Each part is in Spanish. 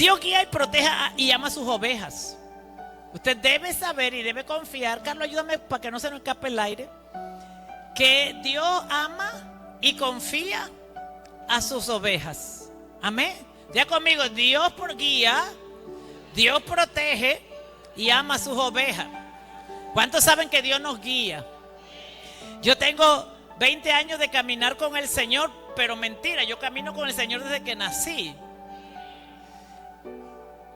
Dios guía y protege y ama a sus ovejas. Usted debe saber y debe confiar, Carlos, ayúdame para que no se nos escape el aire, que Dios ama y confía a sus ovejas. Amén. Ya conmigo, Dios guía, Dios protege y ama a sus ovejas. ¿Cuántos saben que Dios nos guía? Yo tengo 20 años de caminar con el Señor, pero mentira, yo camino con el Señor desde que nací.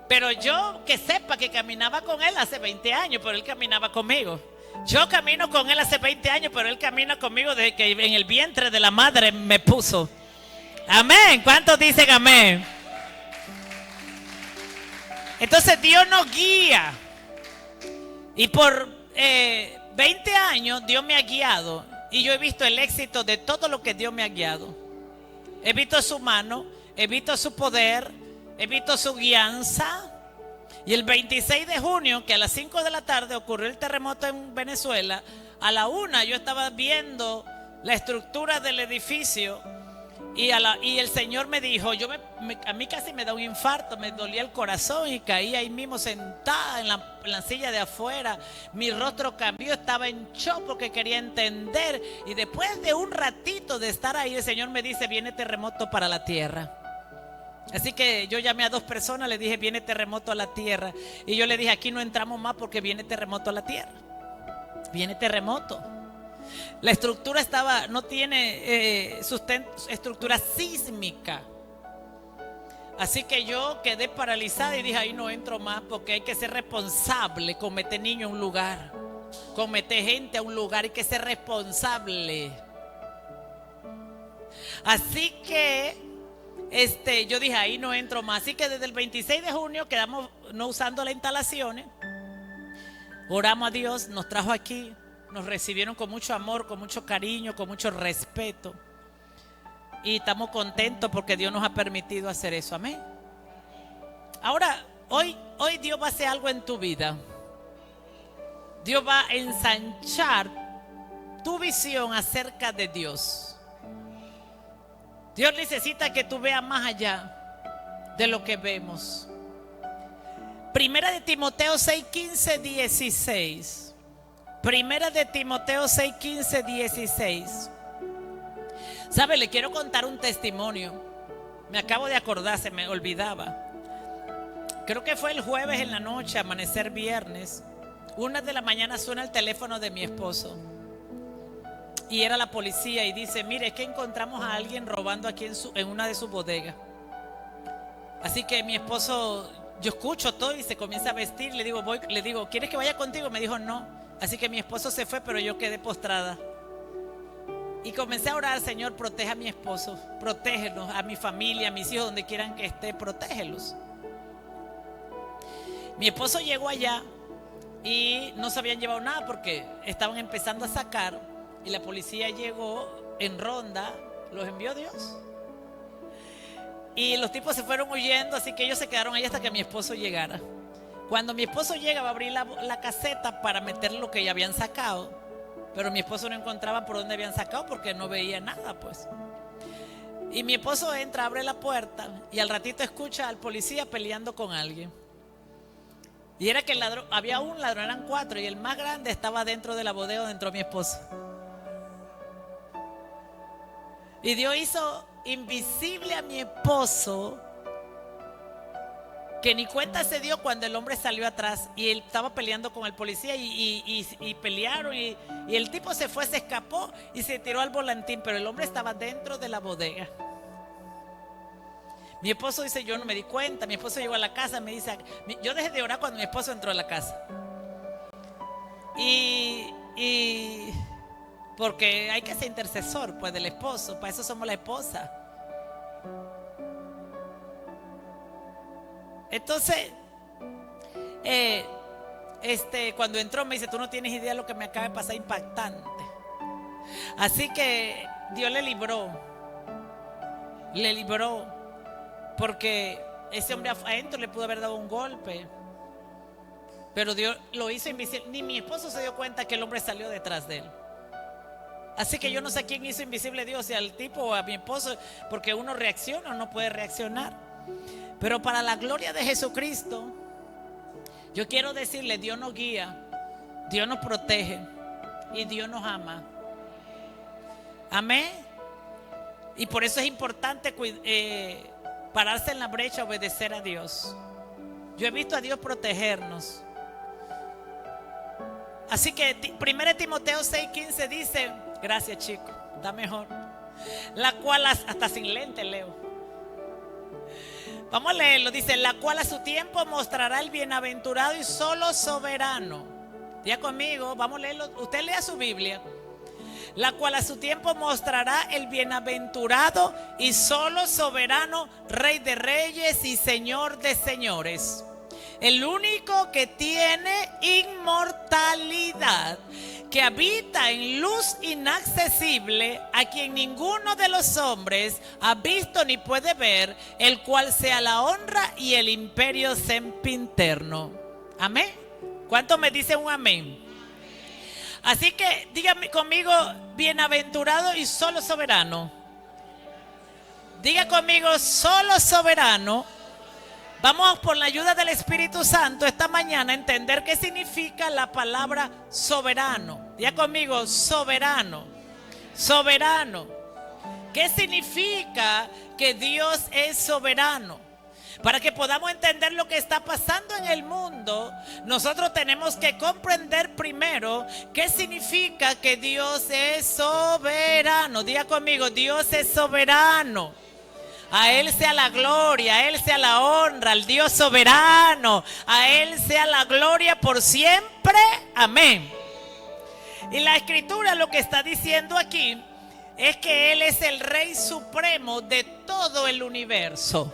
Pero yo que sepa que caminaba con Él hace 20 años, pero Él caminaba conmigo. Yo camino con Él hace 20 años, pero Él camina conmigo desde que en el vientre de la madre me puso. Amén. ¿Cuántos dicen amén? Entonces Dios nos guía. Y por 20 años Dios me ha guiado. Y yo he visto el éxito de todo lo que Dios me ha guiado. He visto su mano, he visto su poder, he visto su guianza. Y el 26 de junio, que a las 5 de la tarde ocurrió el terremoto en Venezuela, a la 1 yo estaba viendo la estructura del edificio y el Señor me dijo, a mí casi me da un infarto, me dolía el corazón y caí ahí mismo sentada en la silla de afuera. Mi rostro cambió, estaba en shock porque quería entender. Y después de un ratito de estar ahí, el Señor me dice, viene terremoto para la tierra. Así que yo llamé a 2 personas, le dije, viene terremoto a la tierra. Y yo le dije, aquí no entramos más porque viene terremoto a la tierra. Viene terremoto. La estructura no tiene estructura sísmica. Así que yo quedé paralizada y dije, ahí no entro más porque hay que ser responsable con meter niños a un lugar, con meter gente a un lugar, hay que ser responsable. Así que yo dije, ahí no entro más. Así que desde el 26 de junio quedamos no usando las instalaciones. Oramos a Dios, nos trajo aquí, nos recibieron con mucho amor, con mucho cariño, con mucho respeto. Y estamos contentos porque Dios nos ha permitido hacer eso. Amén. Ahora, hoy Dios va a hacer algo en tu vida. Dios va a ensanchar tu visión acerca de Dios. Dios necesita que tú veas más allá de lo que vemos. Primera de Timoteo 6, 15, 16. Primera de Timoteo 6, 15, 16. ¿Sabe? Le quiero contar un testimonio. Me acabo de acordar, se me olvidaba. Creo que fue el jueves en la noche, amanecer viernes. 1 de la mañana suena el teléfono de mi esposo. Y era la policía y dice, mire, es que encontramos a alguien robando aquí en una de sus bodegas. Así que mi esposo, yo escucho todo y se comienza a vestir. Le digo, ¿quieres que vaya contigo? Me dijo, no. Así que mi esposo se fue, pero yo quedé postrada. Y comencé a orar, Señor, protege a mi esposo, protégelos, a mi familia, a mis hijos, donde quieran que esté, protégelos. Mi esposo llegó allá y no se habían llevado nada porque estaban empezando a sacar. Y la policía llegó en ronda, los envió Dios. Y los tipos se fueron huyendo, así que ellos se quedaron ahí hasta que mi esposo llegara. Cuando mi esposo llega, va a abrir la caseta para meter lo que ya habían sacado. Pero mi esposo no encontraba por dónde habían sacado porque no veía nada, pues. Y mi esposo entra, abre la puerta y al ratito escucha al policía peleando con alguien. Y era que el ladrón, había un ladrón, eran 4 y el más grande estaba dentro de la bodega donde entró mi esposo. Y Dios hizo invisible a mi esposo, que ni cuenta se dio cuando el hombre salió atrás y él estaba peleando con el policía y pelearon y el tipo se fue, se escapó y se tiró al volantín, pero el hombre estaba dentro de la bodega. Mi esposo dice, yo no me di cuenta. Mi esposo llegó a la casa, me dice, yo dejé de orar cuando mi esposo entró a la casa. Y porque hay que ser intercesor, pues, del esposo. Para eso somos la esposa. Entonces, cuando entró me dice, tú no tienes idea de lo que me acaba de pasar, impactante. Así que Dios le libró, porque ese hombre adentro le pudo haber dado un golpe, pero Dios lo hizo invisible. Ni mi esposo se dio cuenta que el hombre salió detrás de él. Así que yo no sé quién hizo invisible a Dios, si al tipo o a mi esposo, porque uno reacciona o no puede reaccionar. Pero para la gloria de Jesucristo, yo quiero decirle, Dios nos guía, Dios nos protege y Dios nos ama. Amén. Y por eso es importante pararse en la brecha, obedecer a Dios. Yo he visto a Dios protegernos. Así que 1 Timoteo 6:15 dice, gracias chico, está mejor. La cual, hasta sin lente leo. Vamos a leerlo, dice, la cual a su tiempo mostrará el bienaventurado y solo soberano. Diga conmigo, vamos a leerlo, usted lea su Biblia. La cual a su tiempo mostrará el bienaventurado y solo soberano, Rey de reyes y Señor de señores. El único que tiene inmortalidad, que habita en luz inaccesible, a quien ninguno de los hombres ha visto ni puede ver, el cual sea la honra y el imperio sempiterno. Amén. ¿Cuántos me dicen un amén? Así que dígame conmigo, bienaventurado y solo soberano. Diga conmigo, solo soberano. Vamos por la ayuda del Espíritu Santo esta mañana a entender qué significa la palabra soberano. Diga conmigo, soberano. Soberano. ¿Qué significa que Dios es soberano? Para que podamos entender lo que está pasando en el mundo, nosotros tenemos que comprender primero qué significa que Dios es soberano. Diga conmigo, Dios es soberano. A Él sea la gloria, a Él sea la honra, al Dios soberano. A Él sea la gloria por siempre. Amén. Y la Escritura lo que está diciendo aquí es que Él es el Rey Supremo de todo el universo.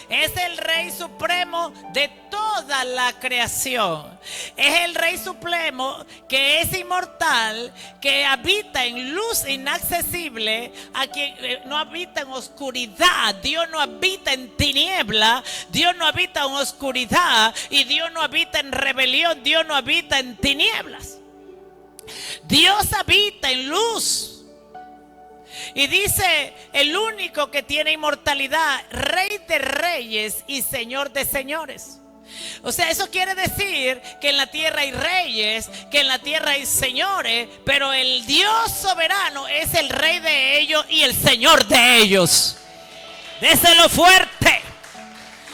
Es el Rey Supremo de toda la creación. Es el Rey Supremo que es inmortal, que habita en luz inaccesible, a quien no habita en oscuridad. Dios no habita en tiniebla, Dios no habita en oscuridad y Dios no habita en rebelión, Dios no habita en tinieblas. Dios habita en luz. Y dice, el único que tiene inmortalidad, Rey de reyes y Señor de señores. O sea, eso quiere decir que en la tierra hay reyes, que en la tierra hay señores, pero el Dios soberano es el Rey de ellos y el Señor de ellos. Déselo fuerte.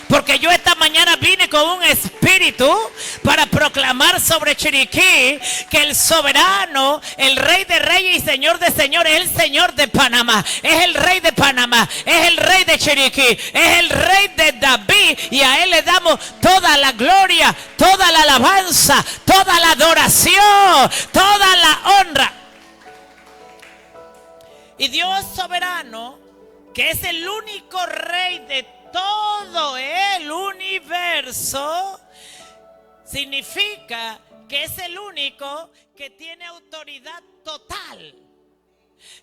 Porque yo esta mañana vine con un espíritu para proclamar sobre Chiriquí que el soberano, el Rey de reyes y Señor de señores, es el Señor de Panamá, es el Rey de Panamá, es el Rey de Chiriquí, es el Rey de David, y a Él le damos toda la gloria, toda la alabanza, toda la adoración, toda la honra. Y Dios soberano, que es el único Rey de todo el universo, significa que es el único que tiene autoridad total,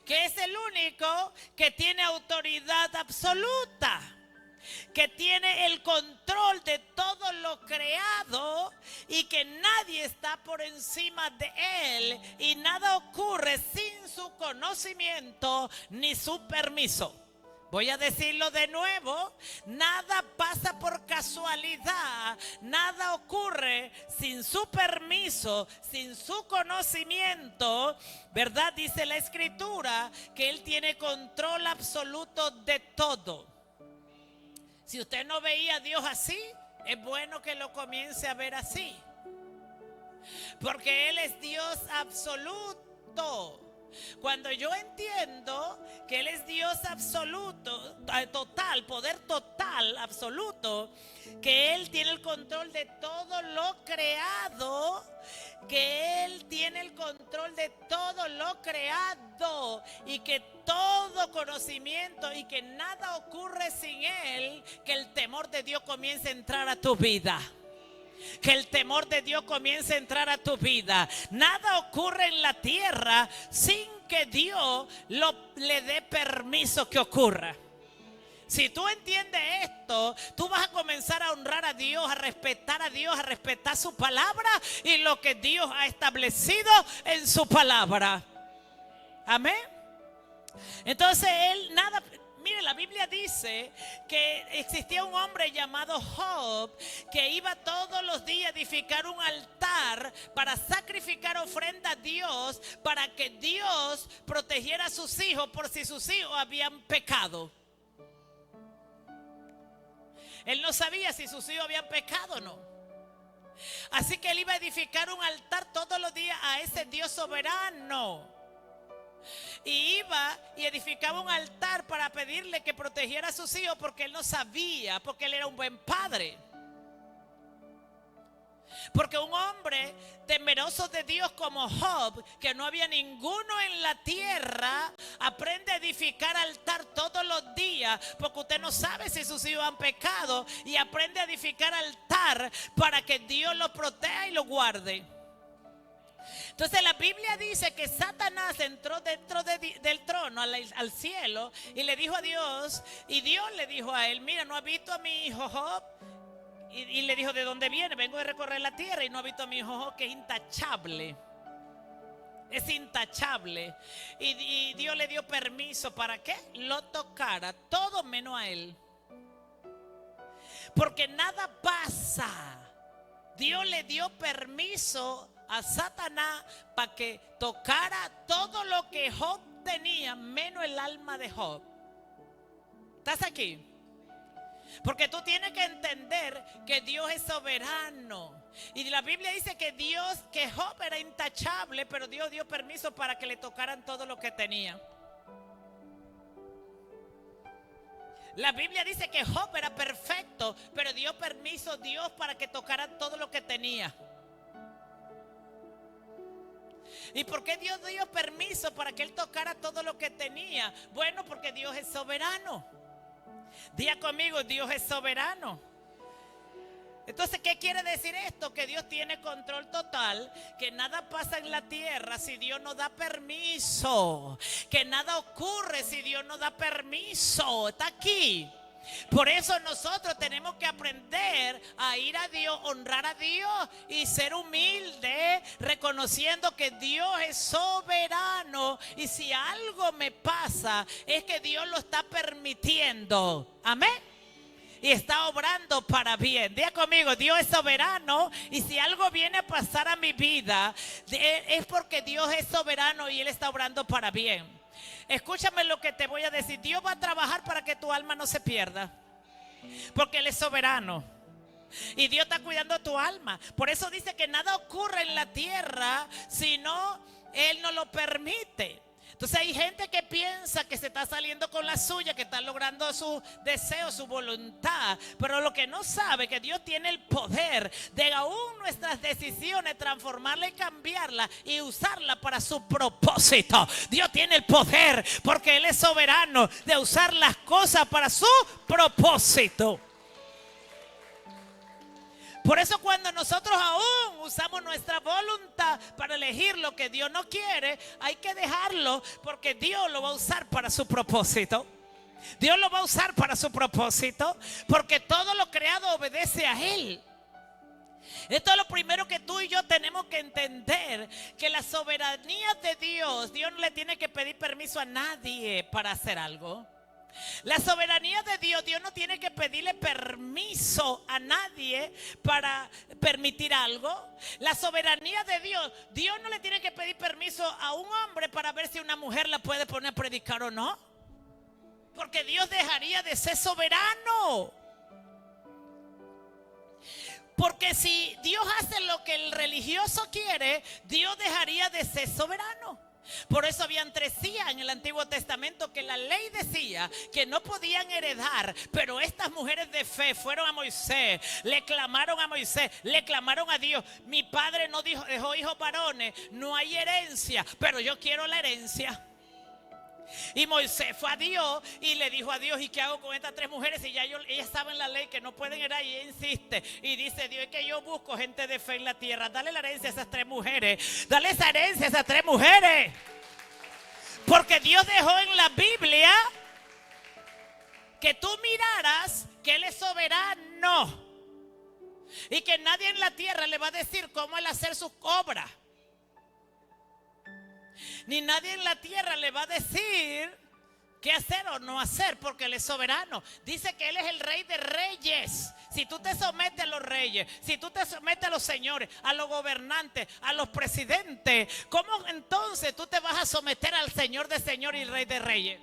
que es el único que tiene autoridad absoluta, que tiene el control de todo lo creado y que nadie está por encima de Él y nada ocurre sin su conocimiento ni su permiso. Voy a decirlo de nuevo, nada pasa por casualidad, nada ocurre sin su permiso, sin su conocimiento, ¿verdad? Dice la Escritura que Él tiene control absoluto de todo. Si usted no veía a Dios así, es bueno que lo comience a ver así, porque Él es Dios absoluto. Cuando yo entiendo que Él es Dios absoluto, total, poder total, absoluto, que Él tiene el control de todo lo creado, que Él tiene el control de todo lo creado y que todo conocimiento y que nada ocurre sin Él, que el temor de Dios comience a entrar a tu vida. Que el temor de Dios comience a entrar a tu vida. Nada ocurre en la tierra sin que Dios le dé permiso que ocurra. Si tú entiendes esto, tú vas a comenzar a honrar a Dios, a respetar su palabra y lo que Dios ha establecido en su palabra. Amén. Entonces Él Mire, la Biblia dice que existía un hombre llamado Job que iba todos los días a edificar un altar para sacrificar ofrenda a Dios, para que Dios protegiera a sus hijos por si sus hijos habían pecado. Él no sabía si sus hijos habían pecado o no. Así que él iba a edificar un altar todos los días a ese Dios soberano. Y iba y edificaba un altar para pedirle que protegiera a sus hijos, porque él no sabía, porque él era un buen padre. Porque un hombre temeroso de Dios como Job, que no había ninguno en la tierra, aprende a edificar altar todos los días, porque usted no sabe si sus hijos han pecado, y aprende a edificar altar para que Dios lo proteja y lo guarde. Entonces la Biblia dice que Satanás entró dentro del trono al cielo y le dijo a Dios, y Dios le dijo a él: mira, ¿no has visto a mi hijo Job? Y le dijo: ¿de dónde viene? Vengo de recorrer la tierra y no he visto a mi hijo Job, que es intachable. Es intachable. Y Dios le dio permiso para que lo tocara, todo menos a él. Porque nada pasa. Dios le dio permiso a Satanás para que tocara todo lo que Job tenía, menos el alma de Job. ¿Estás aquí? Porque tú tienes que entender que Dios es soberano. Y la Biblia dice que Job era intachable, pero Dios dio permiso para que le tocaran todo lo que tenía. La Biblia dice que Job era perfecto, pero dio permiso Dios para que tocaran todo lo que tenía. ¿Y por qué Dios dio permiso para que él tocara todo lo que tenía? Bueno, porque Dios es soberano. Diga conmigo: Dios es soberano. Entonces, ¿qué quiere decir esto? Que Dios tiene control total, que nada pasa en la tierra si Dios no da permiso, que nada ocurre si Dios no da permiso. Está aquí. Por eso nosotros tenemos que aprender a ir a Dios, honrar a Dios y ser humilde, reconociendo que Dios es soberano. Y si algo me pasa, es que Dios lo está permitiendo. Amén. Y está obrando para bien. Diga conmigo: Dios es soberano. Y si algo viene a pasar a mi vida, es porque Dios es soberano y Él está obrando para bien. Escúchame lo que te voy a decir. Dios va a trabajar para que tu alma no se pierda, porque Él es soberano. Y Dios está cuidando tu alma. Por eso dice que nada ocurre en la tierra si no Él no lo permite. Entonces hay gente que piensa que se está saliendo con la suya, que está logrando su deseo, su voluntad. Pero lo que no sabe es que Dios tiene el poder de aún nuestras decisiones transformarla y cambiarla y usarla para su propósito. Dios tiene el poder, porque Él es soberano, de usar las cosas para su propósito. Por eso cuando nosotros aún usamos nuestra voluntad para elegir lo que Dios no quiere, hay que dejarlo, porque Dios lo va a usar para su propósito. Dios lo va a usar para su propósito, porque todo lo creado obedece a Él. Esto es lo primero que tú y yo tenemos que entender, que la soberanía de Dios no le tiene que pedir permiso a nadie para hacer algo. La soberanía de Dios no tiene que pedirle permiso a nadie para permitir algo. La soberanía de Dios no le tiene que pedir permiso a un hombre para ver si una mujer la puede poner a predicar o no, porque Dios dejaría de ser soberano. Porque si Dios hace lo que el religioso quiere, Dios dejaría de ser soberano. Por eso habían 3 hijas en el Antiguo Testamento que la ley decía que no podían heredar, pero estas mujeres de fe fueron a Moisés, le clamaron a Moisés, le clamaron a Dios: mi padre no dejó hijos varones, no hay herencia, pero yo quiero la herencia. Y Moisés fue a Dios y le dijo a Dios: ¿y qué hago con estas 3 mujeres? Y ya ellas saben la ley que no pueden heredar, y ella insiste. Y dice Dios: es que yo busco gente de fe en la tierra. Dale la herencia a esas 3 mujeres. Dale esa herencia a esas 3 mujeres. Porque Dios dejó en la Biblia que tú miraras que Él es soberano y que nadie en la tierra le va a decir cómo Él hacer sus obras. Ni nadie en la tierra le va a decir qué hacer o no hacer, porque Él es soberano. Dice que Él es el Rey de Reyes. Si tú te sometes a los reyes, si tú te sometes a los señores, a los gobernantes, a los presidentes, ¿cómo entonces tú te vas a someter al Señor de señores y Rey de Reyes?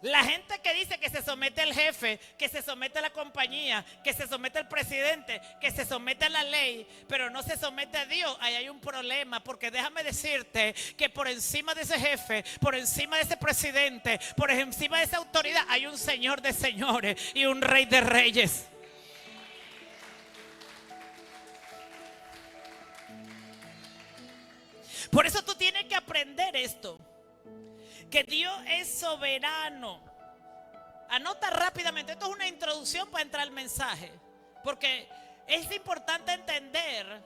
La gente que dice que se somete al jefe, que se somete a la compañía, que se somete al presidente, que se somete a la ley, pero no se somete a Dios, ahí hay un problema, porque déjame decirte que por encima de ese jefe, por encima de ese presidente, por encima de esa autoridad, hay un Señor de señores y un Rey de reyes. Por eso tú tienes que aprender esto, que Dios es soberano. Anota rápidamente, esto es una introducción para entrar al mensaje, porque es importante entender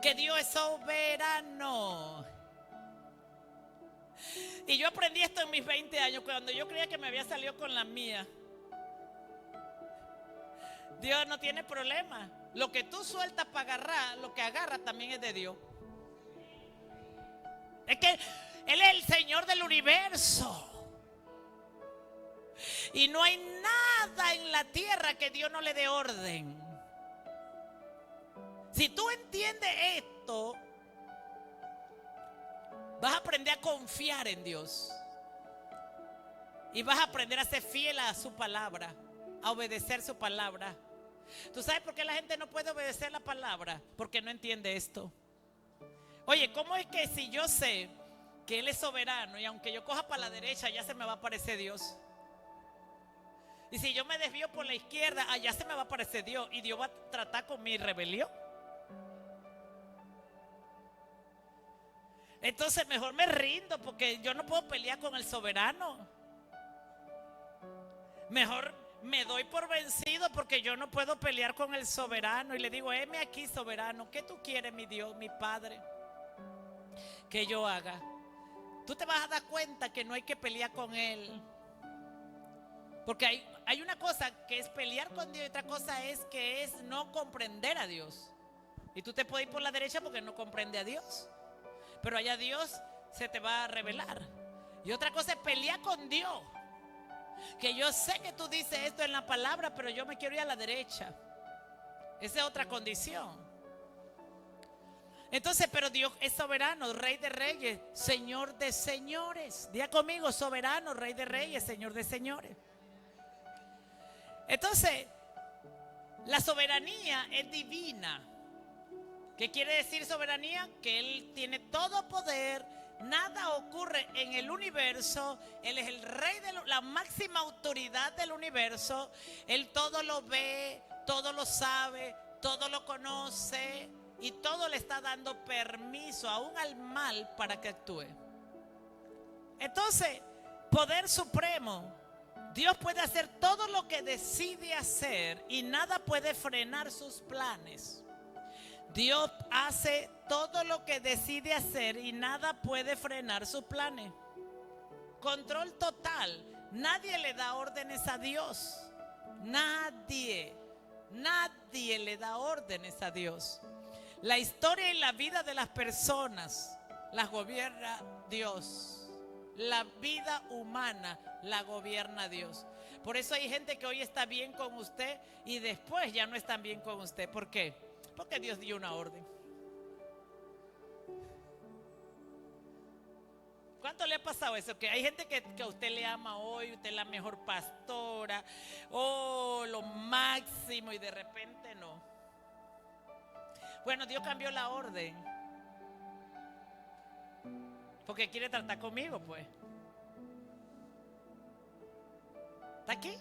que Dios es soberano. Y yo aprendí esto en mis 20 años, cuando yo creía que me había salido con la mía. Dios no tiene problema. Lo que tú sueltas para agarrar, lo que agarras también es de Dios. Es que Él es el Señor del universo. Y no hay nada en la tierra que Dios no le dé orden. Si tú entiendes esto, vas a aprender a confiar en Dios. Y vas a aprender a ser fiel a su palabra, a obedecer su palabra. ¿Tú sabes por qué la gente no puede obedecer la palabra? Porque no entiende esto. Oye, ¿cómo es que si yo sé que Él es soberano y aunque yo coja para la derecha ya se me va a aparecer Dios? Y si yo me desvío por la izquierda, allá se me va a aparecer Dios y Dios va a tratar con mi rebelión. Entonces mejor me rindo porque yo no puedo pelear con el soberano. Mejor me doy por vencido porque yo no puedo pelear con el soberano. Y le digo, heme aquí, soberano, ¿qué tú quieres, mi Dios, mi Padre, que yo haga? Tú te vas a dar cuenta que no hay que pelear con Él. Porque hay una cosa que es pelear con Dios y otra cosa es que es no comprender a Dios. Y tú te puedes ir por la derecha porque no comprende a Dios, pero allá Dios se te va a revelar. Y otra cosa es pelear con Dios, que yo sé que tú dices esto en la palabra, pero yo me quiero ir a la derecha. Esa es otra condición. Entonces, pero Dios es soberano, Rey de reyes, Señor de señores. Diga conmigo, soberano, Rey de reyes, Señor de señores. Entonces, la soberanía es divina. ¿Qué quiere decir soberanía? Que Él tiene todo poder, nada ocurre en el universo, Él es el rey de la máxima autoridad del universo, Él todo lo ve, todo lo sabe, todo lo conoce y todo le está dando permiso aún al mal para que actúe. Entonces, poder supremo. Dios puede hacer todo lo que decide hacer y nada puede frenar sus planes. Dios hace todo lo que decide hacer y nada puede frenar sus planes. Control total. Nadie le da órdenes a Dios. Nadie le da órdenes a Dios. La historia y la vida de las personas las gobierna Dios. La vida humana la gobierna Dios. Por eso hay gente que hoy está bien con usted y después ya no están bien con usted. ¿Por qué? Porque Dios dio una orden. ¿Cuánto le ha pasado eso? Que hay gente que a usted le ama hoy, usted es la mejor pastora, lo máximo, y de repente no. Bueno, Dios cambió la orden porque quiere tratar conmigo, pues. ¿Está aquí?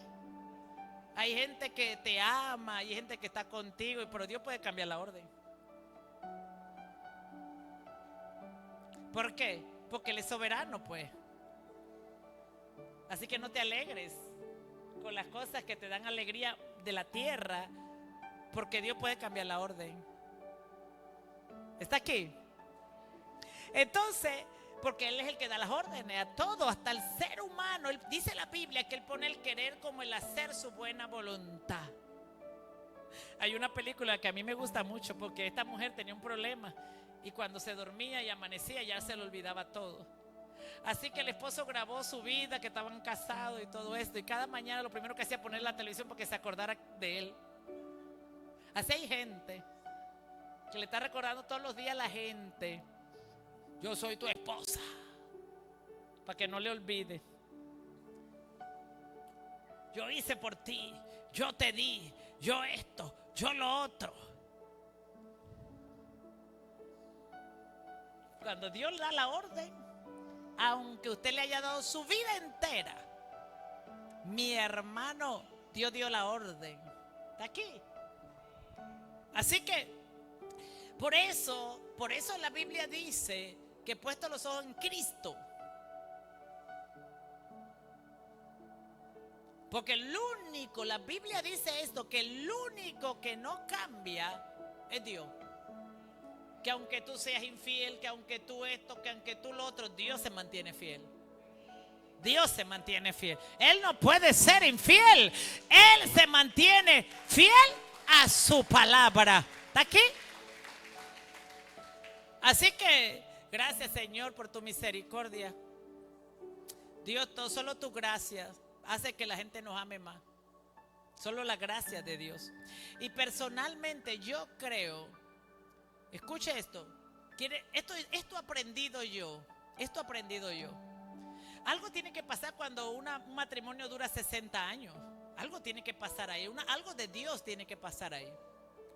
Hay gente que te ama, hay gente que está contigo, pero Dios puede cambiar la orden. ¿Por qué? Porque Él es soberano, pues. Así que no te alegres con las cosas que te dan alegría de la tierra, porque Dios puede cambiar la orden. ¿Está aquí? Entonces, porque Él es el que da las órdenes a todo, hasta el ser humano. Dice la Biblia que Él pone el querer como el hacer su buena voluntad. Hay una película que a mí me gusta mucho porque esta mujer tenía un problema y cuando se dormía y amanecía ya se le olvidaba todo. Así que el esposo grabó su vida, que estaban casados y todo esto. Y cada mañana lo primero que hacía era poner la televisión para que se acordara de él. Así hay gente que le está recordando todos los días a la gente: yo soy tu esposa, para que no le olvide. Yo hice por ti, yo te di, yo esto, yo lo otro. Cuando Dios da la orden, aunque usted le haya dado su vida entera, mi hermano, Dios dio la orden. Está aquí. Así que por eso la Biblia dice que puesto los ojos en Cristo. Porque la Biblia dice esto, que el único que no cambia es Dios. Que aunque tú seas infiel, que aunque tú esto, que aunque tú lo otro, Dios se mantiene fiel. Dios se mantiene fiel. Él no puede ser infiel. Él se mantiene fiel a su palabra. ¿Está aquí? Así que gracias, Señor, por tu misericordia. Dios, solo tu gracia hace que la gente nos ame más. Solo la gracia de Dios. Y personalmente yo creo, escuche esto, esto he aprendido yo. Algo tiene que pasar cuando un matrimonio dura 60 años. Algo tiene que pasar ahí. Algo de Dios tiene que pasar ahí.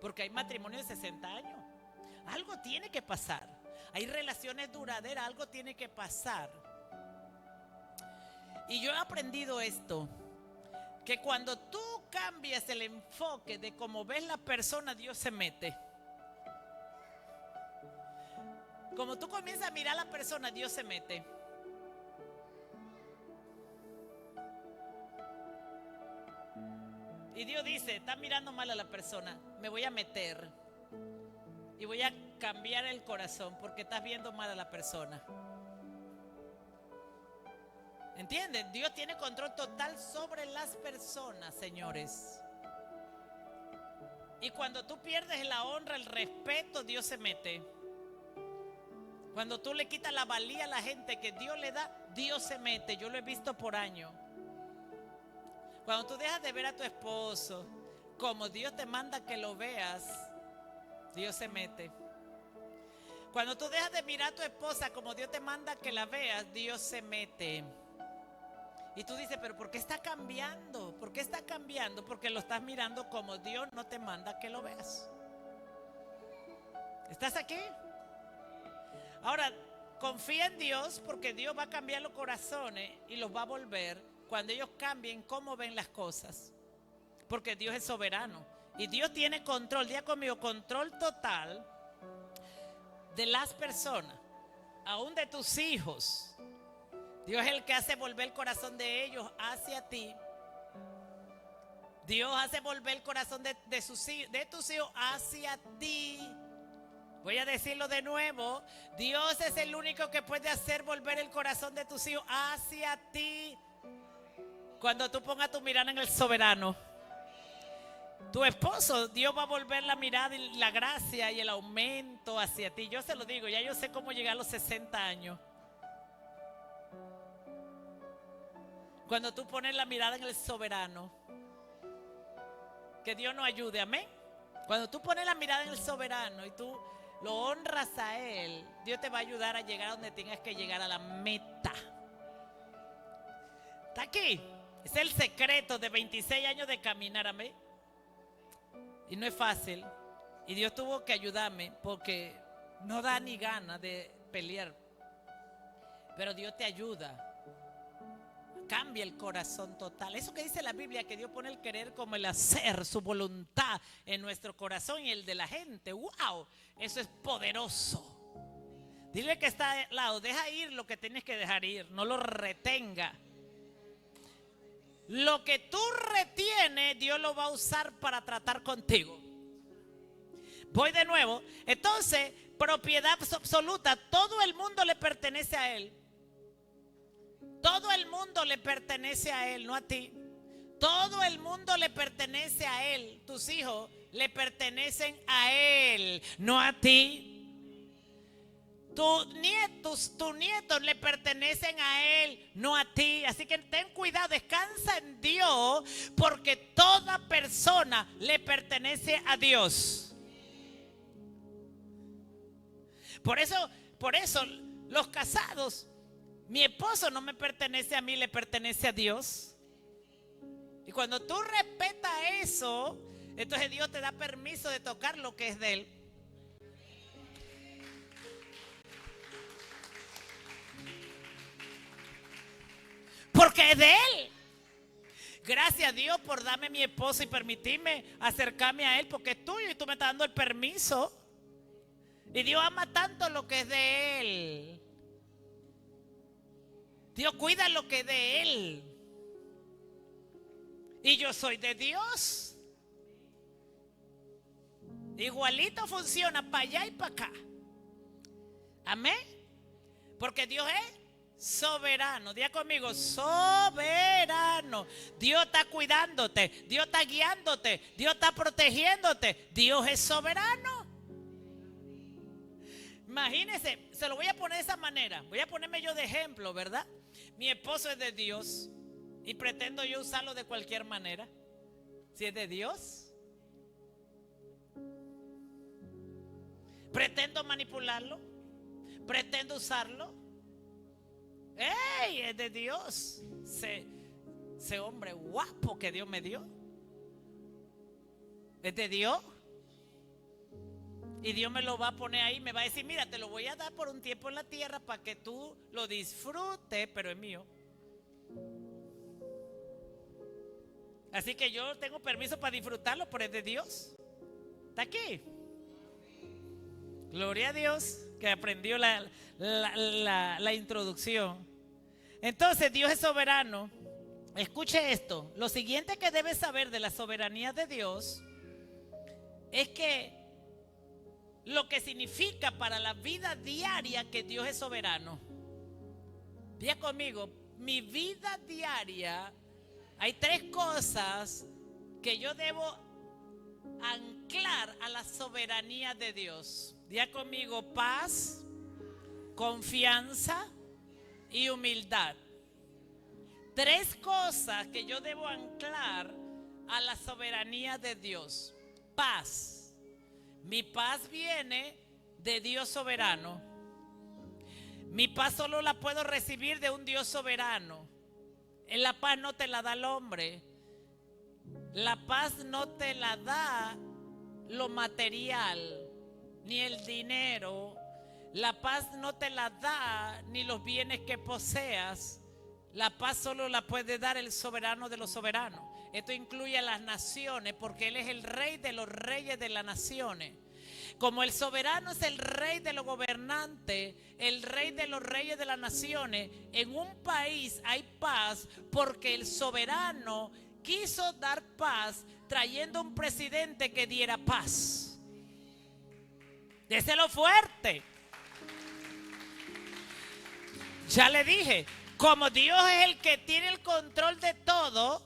Porque hay matrimonios de 60 años. Algo tiene que pasar. Hay relaciones duraderas. Algo tiene que pasar. Y yo he aprendido esto, que cuando tú cambias el enfoque de cómo ves la persona, Dios se mete. Como tú comienzas a mirar a la persona, Dios se mete. Y Dios dice: estás mirando mal a la persona, me voy a meter y voy a cambiar el corazón porque estás viendo mal a la persona. ¿Entienden? Dios tiene control total sobre las personas, señores. Y cuando tú pierdes la honra, el respeto, Dios se mete. Cuando tú le quitas la valía a la gente que Dios le da, Dios se mete. Yo lo he visto por años. Cuando tú dejas de ver a tu esposo como Dios te manda que lo veas, Dios se mete. Cuando tú dejas de mirar a tu esposa como Dios te manda que la veas, Dios se mete. Y tú dices: pero ¿por qué está cambiando? ¿Por qué está cambiando? Porque lo estás mirando como Dios no te manda que lo veas. ¿Estás aquí? Ahora, confía en Dios, porque Dios va a cambiar los corazones y los va a volver cuando ellos cambien cómo ven las cosas. Porque Dios es soberano y Dios tiene control, diga conmigo, control total de las personas, aún de tus hijos. Dios es el que hace volver el corazón de ellos hacia ti. Dios hace volver el corazón de tus hijos hacia ti. Voy a decirlo de nuevo: Dios es el único que puede hacer volver el corazón de tus hijos hacia ti. Cuando tú pongas tu mirada en el soberano, tu esposo, Dios va a volver la mirada y la gracia y el aumento hacia ti. Yo se lo digo, ya yo sé cómo llegar a los 60 años. Cuando tú pones la mirada en el soberano, que Dios nos ayude, amén. Cuando tú pones la mirada en el soberano y tú lo honras a Él, Dios te va a ayudar a llegar a donde tengas que llegar, a la meta. ¿Está aquí? Es el secreto de 26 años de caminar, amén. Y no es fácil. Y Dios tuvo que ayudarme, porque no da ni gana de pelear. Pero Dios te ayuda. Cambia el corazón total. Eso que dice la Biblia, que Dios pone el querer como el hacer, su voluntad en nuestro corazón y el de la gente. ¡Wow! Eso es poderoso. Dile que está al lado: deja ir lo que tienes que dejar ir, no lo retenga. Lo que tú retienes, Dios lo va a usar para tratar contigo. Voy de nuevo. Entonces, propiedad absoluta. Todo el mundo le pertenece a Él. Todo el mundo le pertenece a Él, no a ti. Todo el mundo le pertenece a Él. Tus hijos le pertenecen a Él, no a ti. Tus nietos le pertenecen a Él, no a ti. Así que ten cuidado, descansa en Dios, porque toda persona le pertenece a Dios. Por eso los casados, mi esposo no me pertenece a mí, le pertenece a Dios. Y cuando tú respetas eso, entonces Dios te da permiso de tocar lo que es de Él. Porque es de Él. Gracias a Dios por darme mi esposo y permitirme acercarme a Él, porque es tuyo y tú me estás dando el permiso. Y Dios ama tanto lo que es de Él. Dios cuida lo que es de Él. Y yo soy de Dios. Igualito funciona para allá y para acá. Amén. Porque Dios es soberano. Diga conmigo, soberano. Dios está cuidándote, Dios está guiándote, Dios está protegiéndote. Dios es soberano. Imagínense, se lo voy a poner de esa manera. Voy a ponerme yo de ejemplo, ¿verdad? Mi esposo es de Dios y pretendo yo usarlo de cualquier manera. Si es de Dios, pretendo manipularlo, pretendo usarlo. ¡Ey! Es de Dios. Ese hombre guapo que Dios me dio es de Dios. Y Dios me lo va a poner ahí. Me va a decir, mira, te lo voy a dar por un tiempo en la tierra para que tú lo disfrutes, pero es mío. Así que yo tengo permiso para disfrutarlo, pero es de Dios. ¿Está aquí? Gloria a Dios que aprendió la introducción. Entonces Dios es soberano. Escuche esto. Lo siguiente que debes saber de la soberanía de Dios es que lo que significa para la vida diaria que Dios es soberano. Diga conmigo, mi vida diaria, hay tres cosas que yo debo anclar a la soberanía de Dios. Diga conmigo, paz, confianza y humildad. Tres cosas que yo debo anclar a la soberanía de Dios. Paz. Mi paz viene de Dios soberano. Mi paz solo la puedo recibir de un Dios soberano. La paz no te la da el hombre. La paz no te la da lo material, ni el dinero. La paz no te la da ni los bienes que poseas. La paz solo la puede dar el soberano de los soberanos. Esto incluye a las naciones, porque Él es el rey de los reyes de las naciones. Como el soberano es el rey de los gobernantes, el rey de los reyes de las naciones, en un país hay paz porque el soberano quiso dar paz trayendo un presidente que diera paz. Déselo fuerte. Ya le dije, como Dios es el que tiene el control de todo,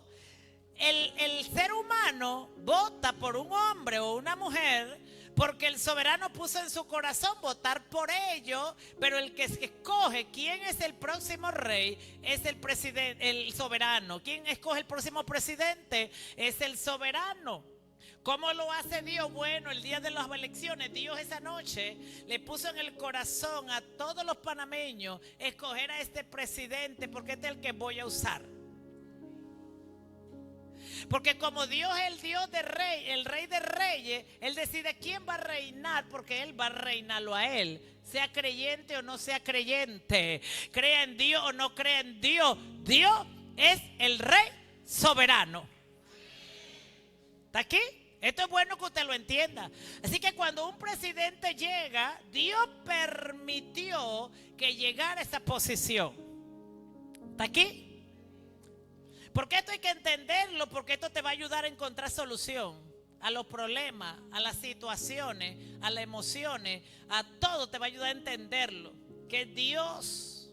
el ser humano vota por un hombre o una mujer porque el soberano puso en su corazón votar por ellos, pero el que escoge quién es el próximo rey es el presidente, el soberano. ¿Quién escoge el próximo presidente? Es el soberano. ¿Cómo lo hace Dios? Bueno, el día de las elecciones, Dios esa noche le puso en el corazón a todos los panameños escoger a este presidente porque este es el que voy a usar. Porque como Dios es el Dios de rey, el rey de reyes, Él decide quién va a reinar, porque Él va a reinarlo a Él, sea creyente o no sea creyente, crea en Dios o no crea en Dios. Dios es el rey soberano. ¿Está aquí? Esto es bueno que usted lo entienda. Así que cuando un presidente llega, Dios permitió que llegara a esa posición. ¿Está aquí? Porque esto hay que entenderlo, porque esto te va a ayudar a encontrar solución a los problemas, a las situaciones, a las emociones, a todo te va a ayudar a entenderlo. Que Dios.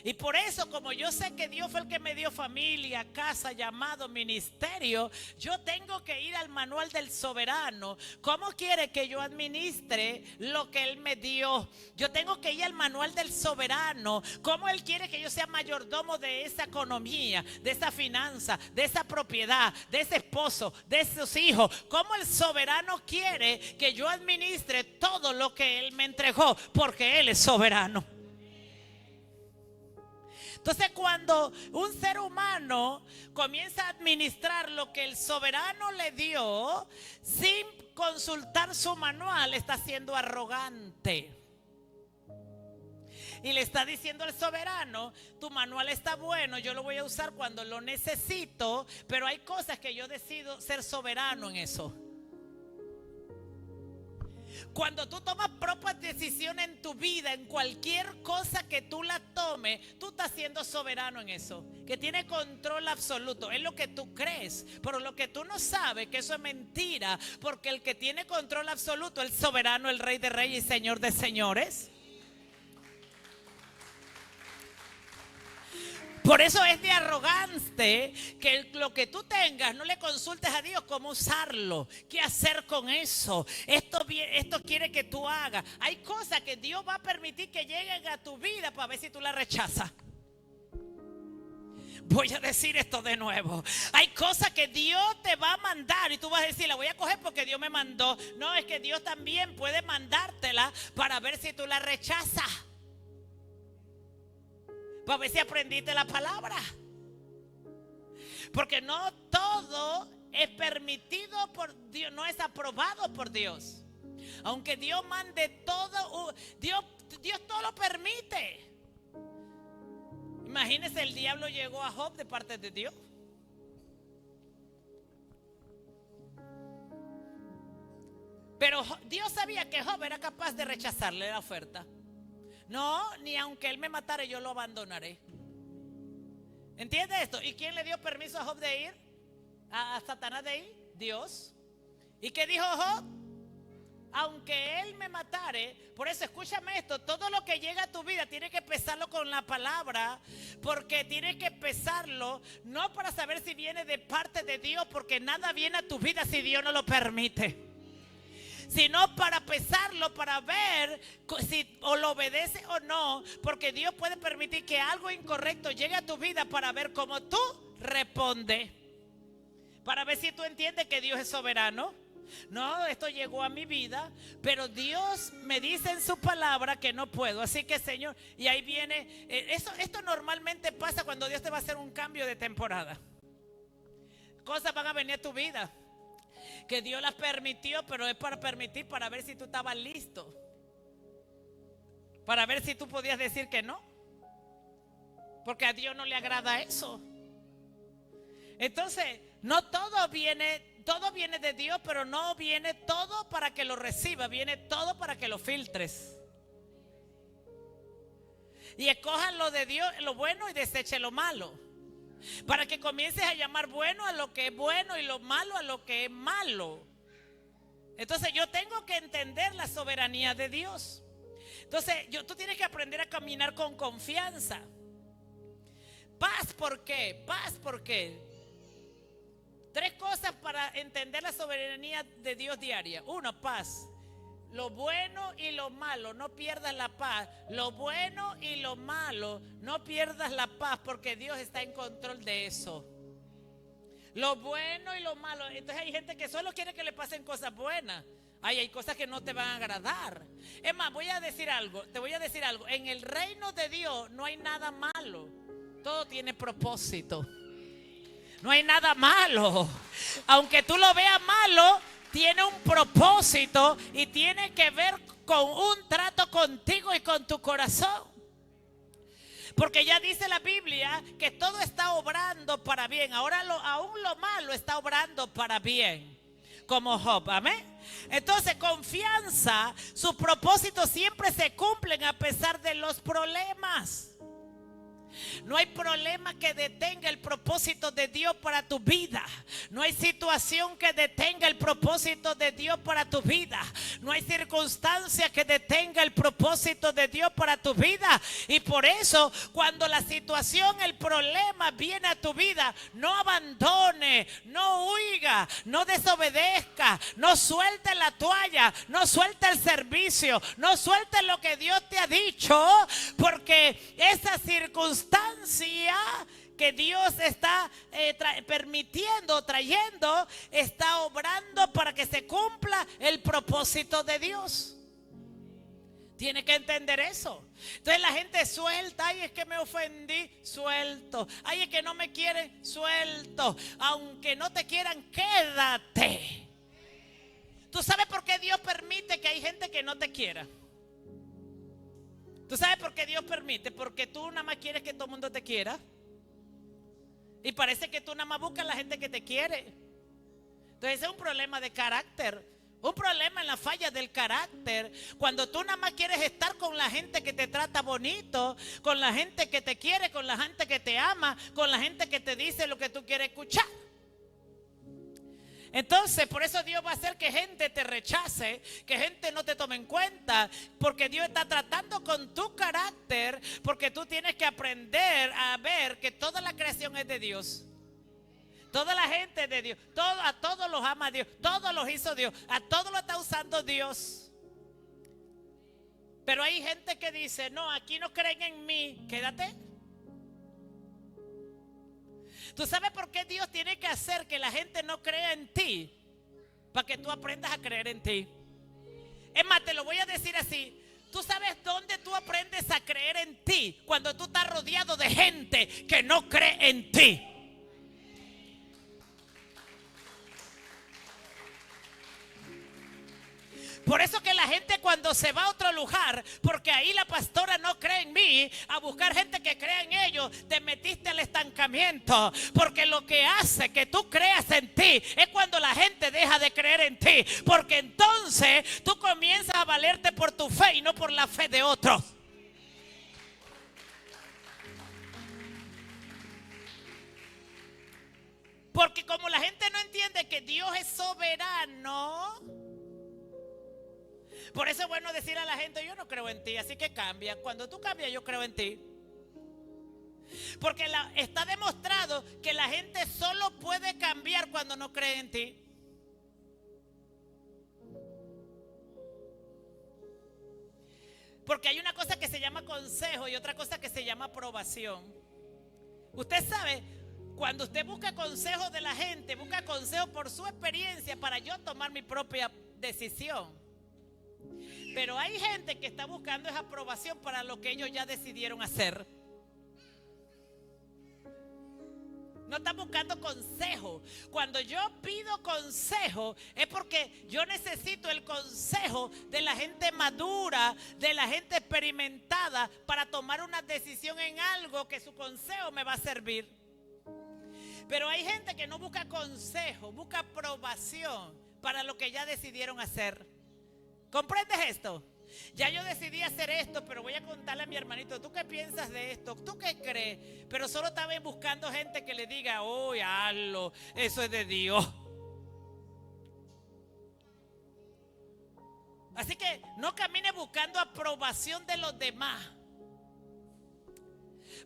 Y por eso, como yo sé que Dios fue el que me dio familia, casa, llamado, ministerio, yo tengo que ir al manual del soberano. ¿Cómo quiere que yo administre lo que Él me dio? Yo tengo que ir al manual del soberano. ¿Cómo Él quiere que yo sea mayordomo de esa economía, de esa finanza, de esa propiedad, de ese esposo, de esos hijos? ¿Cómo el soberano quiere que yo administre todo lo que Él me entregó? Porque Él es soberano. Entonces, cuando un ser humano comienza a administrar lo que el soberano le dio sin consultar su manual, está siendo arrogante. Y le está diciendo al soberano: tu manual está bueno, yo lo voy a usar cuando lo necesito, pero hay cosas que yo decido ser soberano en eso. Cuando tú tomas propias decisiones en tu vida, en cualquier cosa que tú la tomes, tú estás siendo soberano en eso, que tiene control absoluto. Es lo que tú crees, pero lo que tú no sabes, que eso es mentira, porque el que tiene control absoluto es el soberano, el Rey de Reyes y Señor de Señores. Por eso es de arrogante que lo que tú tengas no le consultes a Dios cómo usarlo, qué hacer con eso. Esto quiere que tú hagas. Hay cosas que Dios va a permitir que lleguen a tu vida para ver si tú las rechazas. Voy a decir esto de nuevo. Hay cosas que Dios te va a mandar y tú vas a decir: la voy a coger porque Dios me mandó. No, es que Dios también puede mandártela para ver si tú la rechazas, para ver si aprendiste la palabra. Porque no todo es permitido por Dios, no es aprobado por Dios. Aunque Dios mande todo, Dios todo lo permite. Imagínense, el diablo llegó a Job de parte de Dios. Pero Dios sabía que Job era capaz de rechazarle la oferta. No, ni aunque él me matara, yo lo abandonaré. ¿Entiende esto? ¿Y quién le dio permiso a Job de ir? ¿A Satanás de ir? Dios. ¿Y qué dijo Job? Aunque él me matare. Por eso escúchame esto: todo lo que llega a tu vida tienes que pesarlo con la palabra, porque tienes que pesarlo no para saber si viene de parte de Dios, porque nada viene a tu vida si Dios no lo permite, sino para pesarlo, para ver si o lo obedece o no, porque Dios puede permitir que algo incorrecto llegue a tu vida para ver cómo tú respondes, para ver si tú entiendes que Dios es soberano. No, esto llegó a mi vida, pero Dios me dice en su palabra que no puedo, así que Señor, y ahí viene, esto normalmente pasa cuando Dios te va a hacer un cambio de temporada. Cosas van a venir a tu vida que Dios las permitió, pero es para permitir, para ver si tú estabas listo, para ver si tú podías decir que no, porque a Dios no le agrada eso. Entonces, no todo viene de Dios, pero no viene todo para que lo reciba, viene todo para que lo filtres y escojas lo de Dios, lo bueno, y deseche lo malo, para que comiences a llamar bueno a lo que es bueno y lo malo a lo que es malo. Entonces yo tengo que entender la soberanía de Dios. Entonces tú tienes que aprender a caminar con confianza. Paz, ¿por qué? Paz, ¿por qué? 3 cosas para entender la soberanía de Dios diaria. 1, paz. Lo bueno y lo malo, no pierdas la paz. Lo bueno y lo malo, no pierdas la paz, porque Dios está en control de eso. Lo bueno y lo malo. Entonces hay gente que solo quiere que le pasen cosas buenas. Hay cosas que no te van a agradar. Es más, te voy a decir algo. En el reino de Dios no hay nada malo. Todo tiene propósito. No hay nada malo. Aunque tú lo veas malo, tiene un propósito y tiene que ver con un trato contigo y con tu corazón. Porque ya dice la Biblia que todo está obrando para bien. Ahora aún lo malo está obrando para bien, como Job. Amén. Entonces, confianza, sus propósitos siempre se cumplen a pesar de los problemas. No hay problema que detenga el propósito de Dios para tu vida. No hay situación que detenga el propósito de Dios para tu vida. No hay circunstancia que detenga el propósito de Dios para tu vida. Y por eso, cuando la situación, el problema viene a tu vida, no abandone, no huiga, no desobedezca, no suelte la toalla, no suelte el servicio, no suelte lo que Dios te ha dicho, porque esa circunstancia que Dios está permitiendo, trayendo, está obrando para que se cumpla el propósito de Dios. Tiene que entender eso. Entonces la gente suelta. Ay, es que me ofendí, suelto. Ay, es que no me quieren, suelto. Aunque no te quieran, quédate. ¿Tú sabes por qué Dios permite que hay gente que no te quiera? ¿Tú sabes por qué Dios permite? Porque tú nada más quieres que todo el mundo te quiera. Y parece que tú nada más buscas a la gente que te quiere. Entonces es un problema de carácter. Un problema en la falla del carácter. Cuando tú nada más quieres estar con la gente que te trata bonito, con la gente que te quiere, con la gente que te ama, con la gente que te dice lo que tú quieres escuchar. Entonces, por eso Dios va a hacer que gente te rechace, que gente no te tome en cuenta, porque Dios está tratando con tu carácter, porque tú tienes que aprender a ver que toda la creación es de Dios. Toda la gente es de Dios, a todos los ama Dios, todos los hizo Dios, a todos lo está usando Dios. Pero hay gente que dice, no, aquí no creen en mí, quédate. ¿Tú sabes por qué Dios tiene que hacer que la gente no crea en ti? Para que tú aprendas a creer en ti. Es más, te lo voy a decir así. ¿Tú sabes dónde tú aprendes a creer en ti? Cuando tú estás rodeado de gente que no cree en ti. Por eso que la gente cuando se va a otro lugar, porque ahí la pastora no cree en mí, a buscar gente que crea en ellos, te metiste al estancamiento. Porque lo que hace que tú creas en ti es cuando la gente deja de creer en ti. Porque entonces tú comienzas a valerte por tu fe y no por la fe de otros. Porque como la gente no entiende que Dios es soberano, por eso es bueno decir a la gente, yo no creo en ti, así que cambia. Cuando tú cambias, yo creo en ti. Porque está demostrado que la gente solo puede cambiar cuando no cree en ti. Porque hay una cosa que se llama consejo y otra cosa que se llama aprobación. Usted sabe, cuando usted busca consejo de la gente, busca consejo por su experiencia para yo tomar mi propia decisión. Pero hay gente que está buscando esa aprobación para lo que ellos ya decidieron hacer. No están buscando consejo. Cuando yo pido consejo es porque yo necesito el consejo de la gente madura, de la gente experimentada, para tomar una decisión en algo que su consejo me va a servir. Pero hay gente que no busca consejo, busca aprobación para lo que ya decidieron hacer. ¿Comprendes esto? Ya yo decidí hacer esto, pero voy a contarle a mi hermanito, ¿tú qué piensas de esto? ¿Tú qué crees? Pero solo estaba buscando gente que le diga, oh, hazlo, eso es de Dios. Así que no camines buscando aprobación de los demás.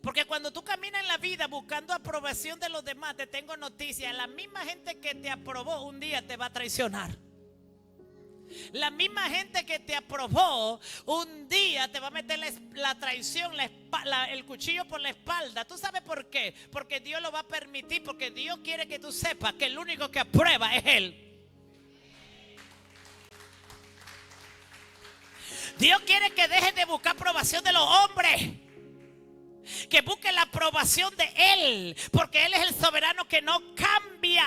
Porque cuando tú caminas en la vida buscando aprobación de los demás, te tengo noticias, la misma gente que te aprobó un día te va a traicionar. La misma gente que te aprobó un día te va a meter la traición, el cuchillo por la espalda. ¿Tú sabes por qué? Porque Dios lo va a permitir, porque Dios quiere que tú sepas que el único que aprueba es Él. Dios quiere que dejes de buscar aprobación de los hombres, que busques la aprobación de Él, porque Él es el soberano que no cambia.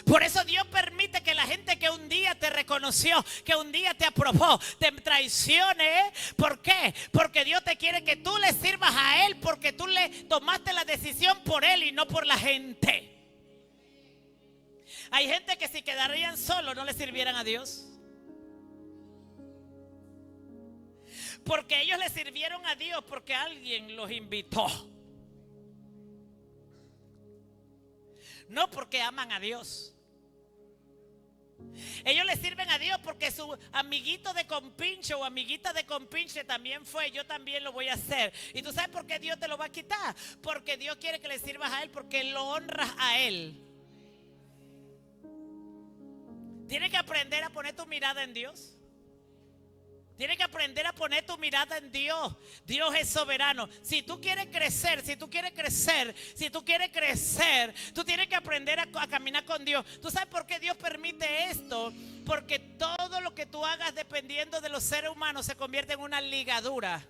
Por eso Dios permite que la gente que un día te reconoció, que un día te aprobó, te traicione. ¿Por qué? Porque Dios te quiere que tú le sirvas a Él, porque tú le tomaste la decisión por Él y no por la gente. Hay gente que si quedarían solos no le sirvieran a Dios. Porque ellos le sirvieron a Dios porque alguien los invitó. no porque aman a Dios. Ellos le sirven a Dios porque su amiguito de compinche o amiguita de compinche también fue. Yo también lo voy a hacer. ¿Y tú sabes por qué Dios te lo va a quitar? Porque Dios quiere que le sirvas a Él, porque lo honras a Él. Tienes que aprender a poner tu mirada en Dios. Tienes que aprender a poner tu mirada en Dios. Dios es soberano. Si tú quieres crecer, tú tienes que aprender a caminar con Dios. ¿Tú sabes por qué Dios permite esto? Porque todo lo que tú hagas dependiendo de los seres humanos se convierte en una ligadura.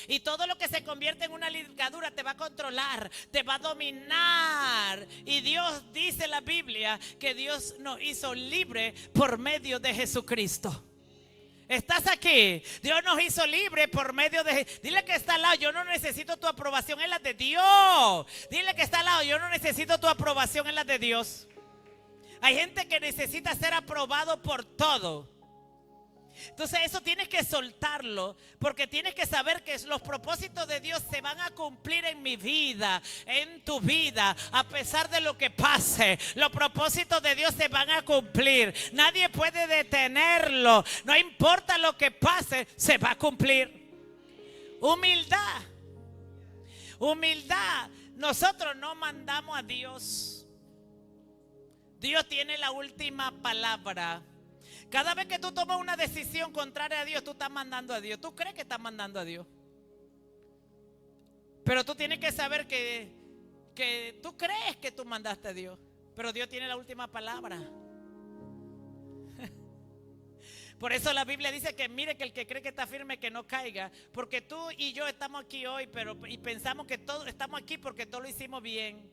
Y todo lo que se convierte en una ligadura te va a controlar, te va a dominar. Y Dios dice en la Biblia que Dios nos hizo libre por medio de Jesucristo. ¿Estás aquí? Dios nos hizo libre por medio de... Dile que está al lado, yo no necesito tu aprobación, es la de Dios. Dile que está al lado, yo no necesito tu aprobación, es la de Dios. Hay gente que necesita ser aprobado por todo. Entonces eso tienes que soltarlo, porque tienes que saber que los propósitos de Dios se van a cumplir en mi vida, en tu vida, a pesar de lo que pase. Los propósitos de Dios se van a cumplir. Nadie puede detenerlo. No importa lo que pase, se va a cumplir. Humildad. Humildad. Nosotros no mandamos a Dios. Dios tiene la última palabra. Cada vez que tú tomas una decisión contraria a Dios, tú estás mandando a Dios. Tú crees que estás mandando a Dios. Pero tú tienes que saber que tú crees que tú mandaste a Dios. Pero Dios tiene la última palabra. Por eso la Biblia dice que mire que el que cree que está firme que no caiga. Porque tú y yo estamos aquí hoy y pensamos que todos estamos aquí porque todo lo hicimos bien.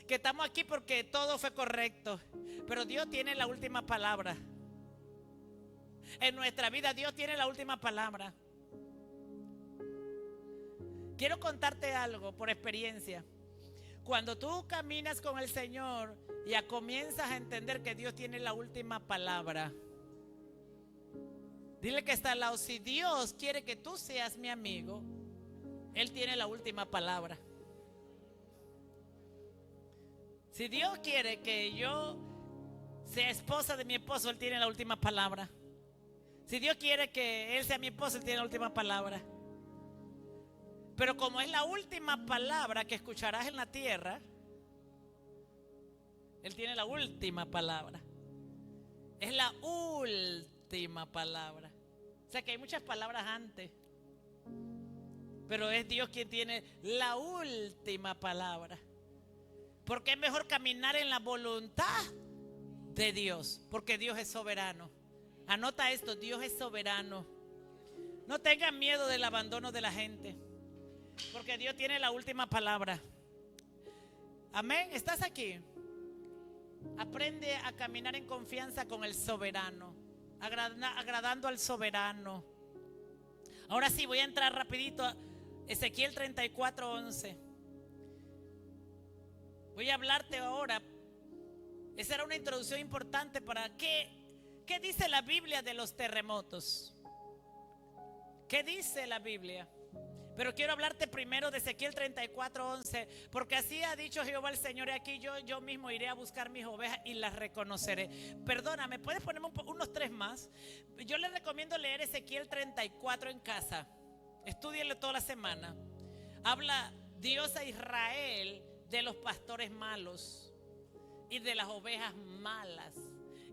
Que estamos aquí porque todo fue correcto. Pero Dios tiene la última palabra. En nuestra vida Dios tiene la última palabra. Quiero contarte algo por experiencia. Cuando tú caminas con el Señor, ya comienzas a entender que Dios tiene la última palabra. Dile que está al lado, si Dios quiere que tú seas mi amigo, Él tiene la última palabra. Si Dios quiere que yo sea esposa de mi esposo, Él tiene la última palabra. Si Dios quiere que Él sea mi esposo, Él tiene la última palabra. Pero como es la última palabra que escucharás en la tierra, Él tiene la última palabra. Es la última palabra. O sea que hay muchas palabras antes, pero es Dios quien tiene la última palabra. Porque es mejor caminar en la voluntad de Dios, porque Dios es soberano. Anota esto, Dios es soberano. No tengan miedo del abandono de la gente, porque Dios tiene la última palabra. Amén, ¿estás aquí? Aprende a caminar en confianza con el soberano, agradando al soberano. Ahora sí, voy a entrar rapidito a Ezequiel 34:11. Voy a hablarte ahora. Esa era una introducción importante para ¿qué dice la Biblia de los terremotos? ¿Qué dice la Biblia? Pero quiero hablarte primero de Ezequiel 34:11, porque así ha dicho Jehová el Señor: aquí yo mismo iré a buscar mis ovejas y las reconoceré. Perdóname, ¿puedes ponerme unos 3 más? Yo les recomiendo leer Ezequiel 34 en casa. Estúdienlo toda la semana. Habla Dios a Israel de los pastores malos y de las ovejas malas.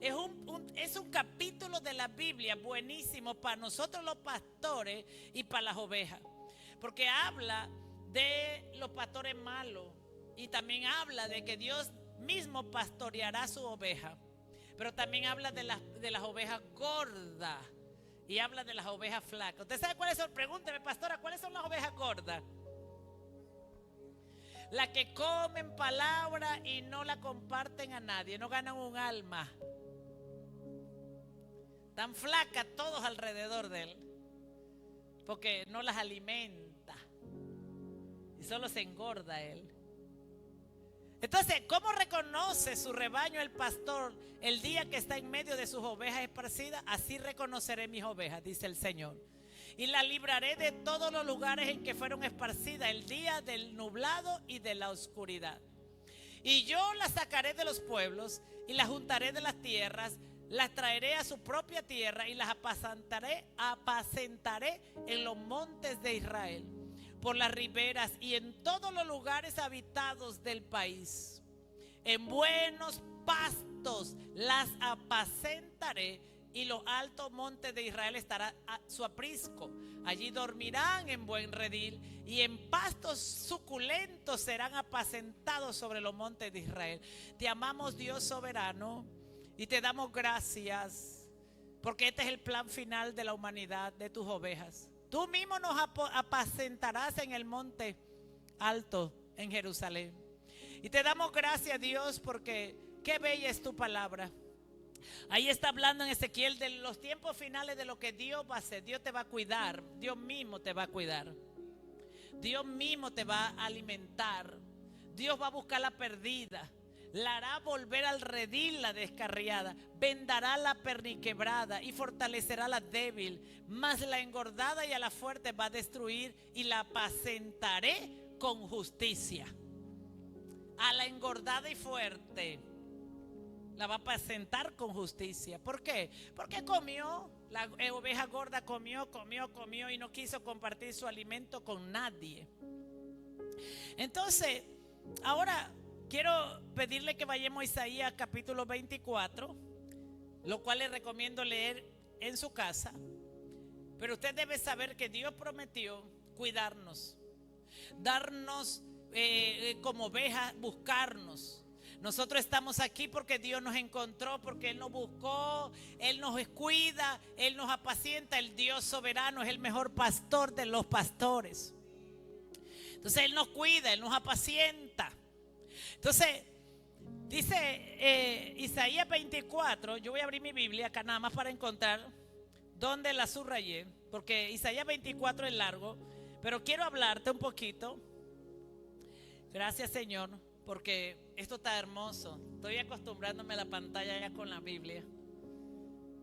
Es un capítulo de la Biblia buenísimo para nosotros los pastores y para las ovejas, porque habla de los pastores malos y también habla de que Dios mismo pastoreará su oveja, pero también habla de las ovejas gordas y habla de las ovejas flacas. ¿Usted sabe cuáles son? Pregúnteme, pastora, ¿cuáles son las ovejas gordas? Las que comen palabra y no la comparten a nadie, no ganan un alma. Tan flacas todos alrededor de él, porque no las alimenta y solo se engorda él. Entonces, ¿cómo reconoce su rebaño el pastor el día que está en medio de sus ovejas esparcidas? Así reconoceré mis ovejas, dice el Señor, y las libraré de todos los lugares en que fueron esparcidas el día del nublado y de la oscuridad. Y yo las sacaré de los pueblos y las juntaré de las tierras, las traeré a su propia tierra y las apacentaré en los montes de Israel, por las riberas y en todos los lugares habitados del país. En buenos pastos las apacentaré y los altos montes de Israel estará a su aprisco. Allí dormirán en buen redil y en pastos suculentos serán apacentados sobre los montes de Israel. Te amamos, Dios soberano, y te damos gracias porque este es el plan final de la humanidad, de tus ovejas. Tú mismo nos apacentarás en el monte alto en Jerusalén. Y te damos gracias, Dios, porque qué bella es tu palabra. Ahí está hablando en Ezequiel de los tiempos finales, de lo que Dios va a hacer. Dios te va a cuidar, Dios mismo te va a cuidar, Dios mismo te va a alimentar, Dios va a buscar la perdida, la hará volver al redil la descarriada, vendará la perniquebrada y fortalecerá la débil, mas la engordada y a la fuerte va a destruir y la apacentaré con justicia. A la engordada y fuerte la va a apacentar con justicia. ¿Por qué? Porque comió, la oveja gorda comió y no quiso compartir su alimento con nadie. Entonces, ahora quiero pedirle que vayamos a Isaías capítulo 24, lo cual les recomiendo leer en su casa. Pero usted debe saber que Dios prometió cuidarnos, darnos como ovejas, buscarnos. Nosotros estamos aquí porque Dios nos encontró, porque Él nos buscó, Él nos cuida, Él nos apacienta. El Dios soberano es el mejor pastor de los pastores. Entonces Él nos cuida, Él nos apacienta. Entonces dice Isaías 24, yo voy a abrir mi Biblia acá nada más para encontrar dónde la subrayé, porque Isaías 24 es largo, pero quiero hablarte un poquito. Gracias, Señor, porque esto está hermoso. Estoy acostumbrándome a la pantalla ya con la Biblia.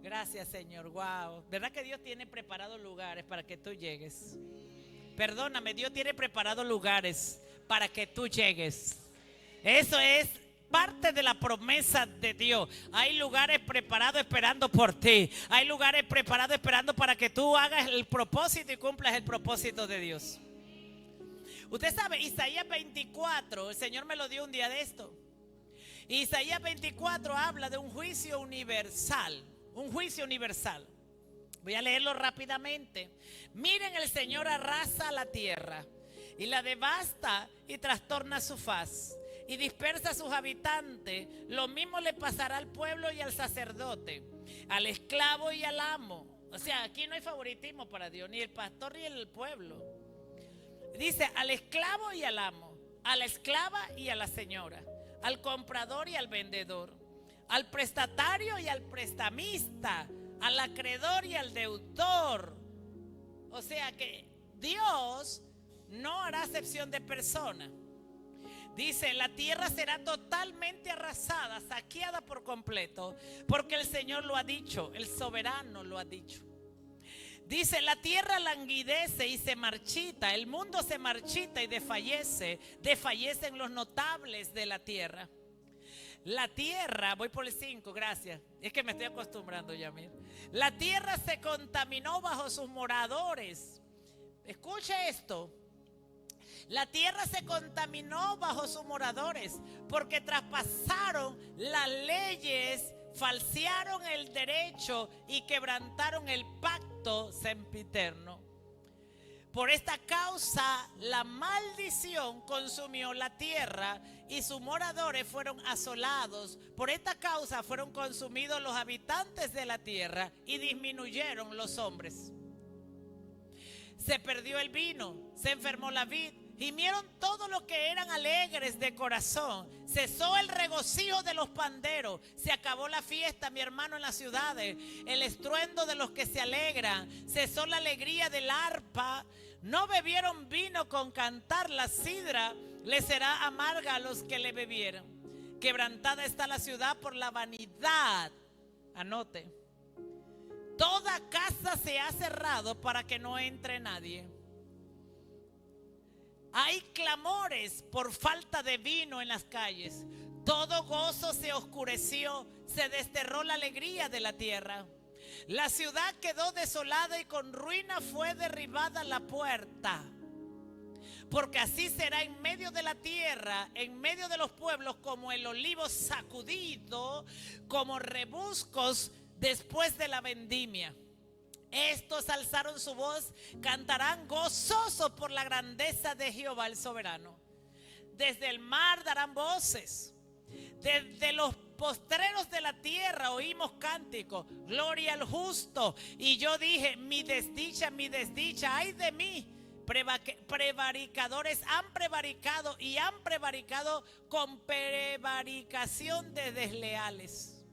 Gracias, Señor. Wow. ¿Verdad que Dios tiene preparados lugares para que tú llegues? Perdóname, Dios tiene preparados lugares para que tú llegues. Eso es parte de la promesa de Dios. Hay lugares preparados esperando por ti. Hay lugares preparados esperando para que tú hagas el propósito y cumplas el propósito de Dios. Usted sabe, Isaías 24, el Señor me lo dio un día de esto. Isaías 24 habla de un juicio universal. Un juicio universal. Voy a leerlo rápidamente. Miren, el Señor arrasa la tierra y la devasta y trastorna su faz y dispersa a sus habitantes. Lo mismo le pasará al pueblo y al sacerdote, al esclavo y al amo. O sea, aquí no hay favoritismo para Dios, ni el pastor ni el pueblo. Dice al esclavo y al amo, a la esclava y a la señora, al comprador y al vendedor, al prestatario y al prestamista, al acreedor y al deudor. O sea que Dios no hará acepción de persona. Dice, la tierra será totalmente arrasada, saqueada por completo, porque el Señor lo ha dicho, el soberano lo ha dicho. Dice, la tierra languidece y se marchita, el mundo se marchita y desfallecen los notables de la tierra. La tierra, voy por el 5, gracias. Es que me estoy acostumbrando ya, mira. La tierra se contaminó bajo sus moradores. Escuche esto. La tierra se contaminó bajo sus moradores porque traspasaron las leyes, falsearon el derecho y quebrantaron el pacto sempiterno. Por esta causa la maldición consumió la tierra y sus moradores fueron asolados. Por esta causa fueron consumidos los habitantes de la tierra y disminuyeron los hombres. Se perdió el vino, se enfermó la vid, gimieron todos los que eran alegres de corazón. Cesó el regocijo de los panderos. Se acabó la fiesta, mi hermano, en las ciudades. El estruendo de los que se alegran. Cesó la alegría del arpa. No bebieron vino con cantar. La sidra les será amarga a los que le bebieron. Quebrantada está la ciudad por la vanidad. Anote. Toda casa se ha cerrado para que no entre nadie. Hay clamores por falta de vino en las calles. Todo gozo se oscureció, se desterró la alegría de la tierra. La ciudad quedó desolada y con ruina fue derribada la puerta. Porque así será en medio de la tierra, en medio de los pueblos, como el olivo sacudido, como rebuscos después de la vendimia. Estos alzaron su voz, cantarán gozosos por la grandeza de Jehová el soberano. Desde el mar darán voces. Desde los postreros de la tierra oímos cánticos. Gloria al justo. Y yo dije, mi desdicha, ay de mí. Prevaricadores han prevaricado y han prevaricado con prevaricación de desleales.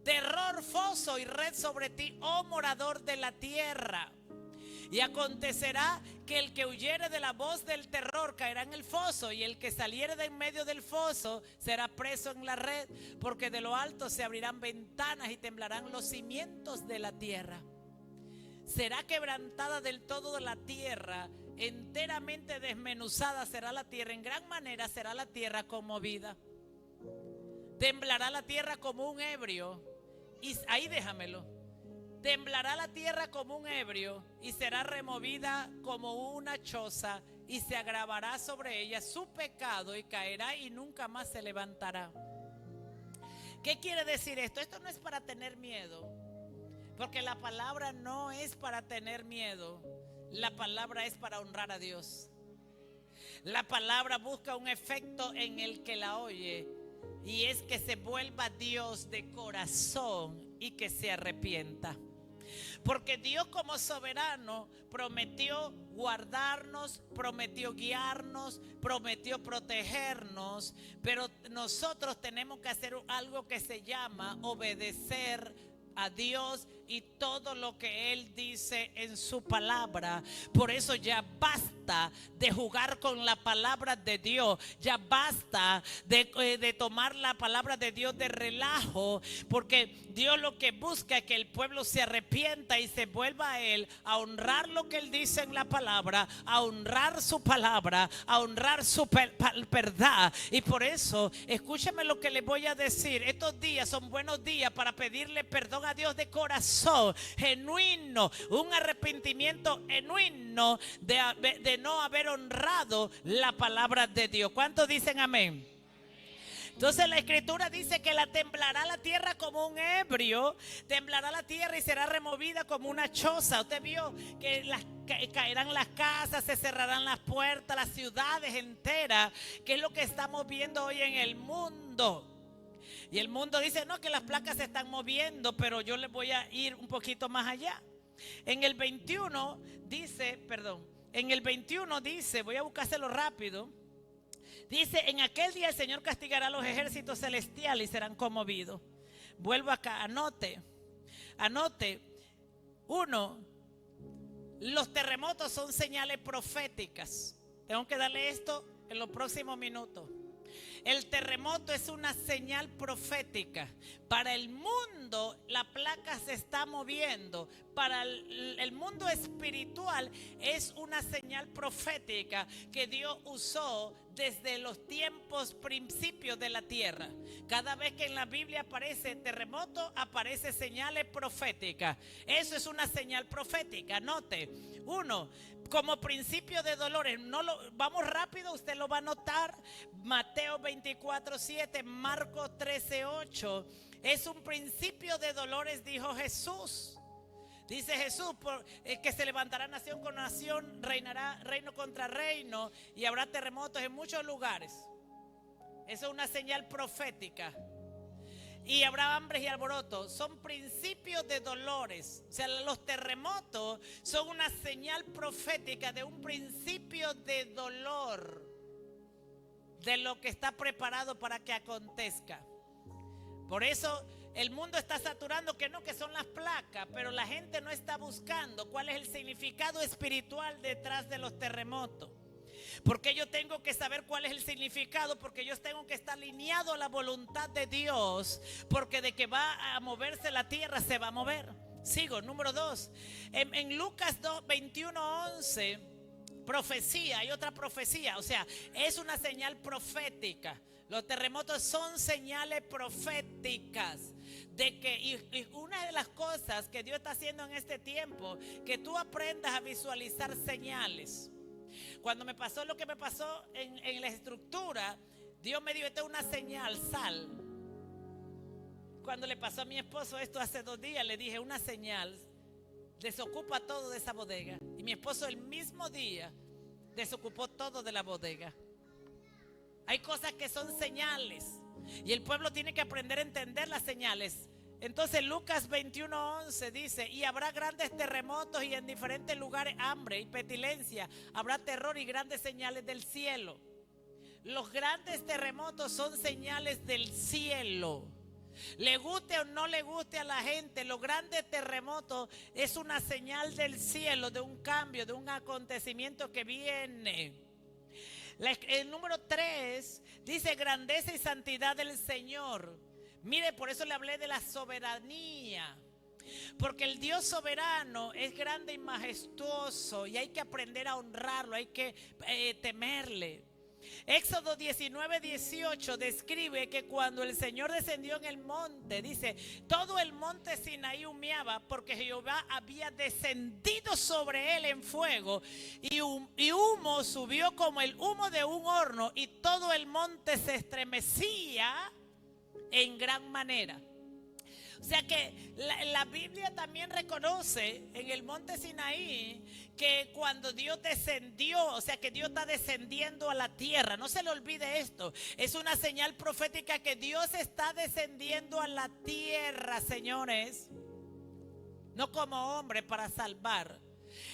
Terror, foso y red sobre ti, oh morador de la tierra. Y acontecerá que el que huyere de la voz del terror caerá en el foso, y el que saliere de en medio del foso será preso en la red, porque de lo alto se abrirán ventanas y temblarán los cimientos de la tierra. Será quebrantada del todo la tierra, enteramente desmenuzada será la tierra, en gran manera será la tierra conmovida. Temblará la tierra como un ebrio, y ahí déjamelo. Temblará la tierra como un ebrio y será removida como una choza, y se agravará sobre ella su pecado y caerá y nunca más se levantará. ¿Qué quiere decir esto? Esto no es para tener miedo, porque la palabra no es para tener miedo. La palabra es para honrar a Dios. La palabra busca un efecto en el que la oye, y es que se vuelva Dios de corazón y que se arrepienta. Porque Dios como soberano prometió guardarnos, prometió guiarnos, prometió protegernos, pero nosotros tenemos que hacer algo que se llama obedecer a Dios y todo lo que Él dice en su palabra. Por eso ya basta de jugar con la palabra de Dios. Ya basta de tomar la palabra de Dios de relajo, porque Dios lo que busca es que el pueblo se arrepienta y se vuelva a Él, a honrar lo que Él dice en la palabra, a honrar su palabra, a honrar su verdad. Y por eso, escúchame lo que les voy a decir. Estos días son buenos días para pedirle perdón a Dios de corazón, genuino, un arrepentimiento genuino de no haber honrado la palabra de Dios. ¿Cuántos dicen amén? Entonces la escritura dice que temblará la tierra como un ebrio, temblará la tierra y será removida como una choza. Usted vio que caerán las casas, se cerrarán las puertas, las ciudades enteras, que es lo que estamos viendo hoy en el mundo. Y el mundo dice, no, que las placas se están moviendo, pero yo les voy a ir un poquito más allá. En el 21 dice, voy a buscárselo rápido. Dice, en aquel día el Señor castigará a los ejércitos celestiales y serán conmovidos. Vuelvo acá, anote. 1, los terremotos son señales proféticas. Tengo que darle esto en los próximos minutos. El terremoto es una señal profética. Para el mundo la placa se está moviendo. Para el mundo espiritual es una señal profética que Dios usó desde los tiempos principios de la tierra. Cada vez que en la Biblia aparece terremoto, aparece señales proféticas. Eso es una señal profética. Note, 1, como principio de dolores. Vamos rápido, usted lo va a notar. Mateo 24:7, Marcos 13:8. Es un principio de dolores, dijo Jesús. Dice Jesús que se levantará nación con nación, reinará reino contra reino, y habrá terremotos en muchos lugares. Eso es una señal profética. Y habrá hambres y alborotos. Son principios de dolores. O sea, los terremotos son una señal profética de un principio de dolor, de lo que está preparado para que acontezca. Por eso el mundo está saturando que son las placas, pero la gente no está buscando cuál es el significado espiritual detrás de los terremotos. Porque yo tengo que saber cuál es el significado, porque yo tengo que estar alineado a la voluntad de Dios, porque de que va a moverse la tierra se va a mover. Sigo, número 2. En Lucas 21:11 profecía, hay otra profecía. O sea, es una señal profética. Los terremotos son señales proféticas de que, y una de las cosas que Dios está haciendo en este tiempo, que tú aprendas a visualizar señales. Cuando me pasó lo que me pasó en la estructura, Dios me dio, esta es una señal, sal. Cuando le pasó a mi esposo esto hace 2 días, le dije, una señal, desocupa todo de esa bodega. Y mi esposo el mismo día desocupó todo de la bodega. Hay cosas que son señales y el pueblo tiene que aprender a entender las señales. Entonces Lucas 21:11 dice: y habrá grandes terremotos y en diferentes lugares hambre y pestilencia, habrá terror y grandes señales del cielo. Los grandes terremotos son señales del cielo. Le guste o no le guste a la gente, los grandes terremotos es una señal del cielo, de un cambio, de un acontecimiento que viene. El número 3 dice grandeza y santidad del Señor. Mire, por eso le hablé de la soberanía, porque el Dios soberano es grande y majestuoso y hay que aprender a honrarlo, hay que temerle. Éxodo 19:18 describe que cuando el Señor descendió en el monte, dice, todo el monte Sinaí humeaba porque Jehová había descendido sobre él en fuego y humo subió como el humo de un horno y todo el monte se estremecía en gran manera. O sea que la Biblia también reconoce en el monte Sinaí que cuando Dios descendió, o sea que Dios está descendiendo a la tierra. No se le olvide esto. Es una señal profética que Dios está descendiendo a la tierra, señores. No como hombre para salvar.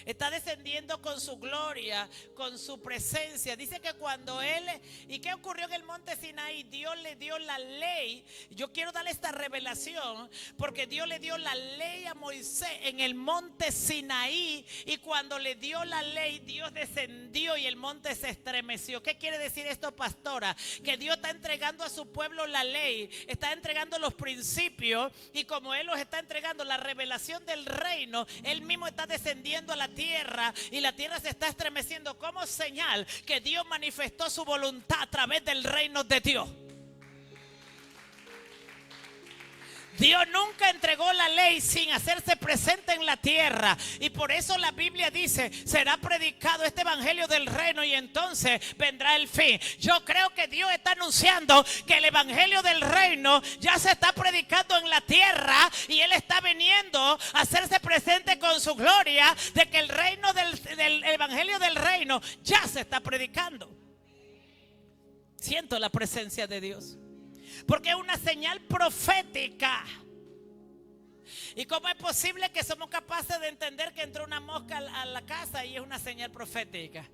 Está descendiendo con su gloria, con su presencia. Dice que cuando él, ¿y qué ocurrió en el monte Sinaí? Dios le dio la ley. Yo quiero darle esta revelación porque Dios le dio la ley a Moisés en el monte Sinaí. Y cuando le dio la ley, Dios descendió y el monte se estremeció. ¿Qué quiere decir esto, pastora? Que Dios está entregando a su pueblo la ley, está entregando los principios, y como Él los está entregando la revelación del reino, Él mismo está descendiendo a la tierra y la tierra se está estremeciendo como señal que Dios manifestó su voluntad a través del reino de Dios. Dios nunca entregó la ley sin hacerse presente en la tierra. Y por eso la Biblia dice, será predicado este evangelio del reino y entonces vendrá el fin. Yo creo que Dios está anunciando que el evangelio del reino ya se está predicando en la tierra y Él está viniendo a hacerse presente con su gloria de que el reino del evangelio del reino ya se está predicando. Siento la presencia de Dios. Porque es una señal profética. ¿Y cómo es posible que somos capaces de entender que entró una mosca a la casa y es una señal profética?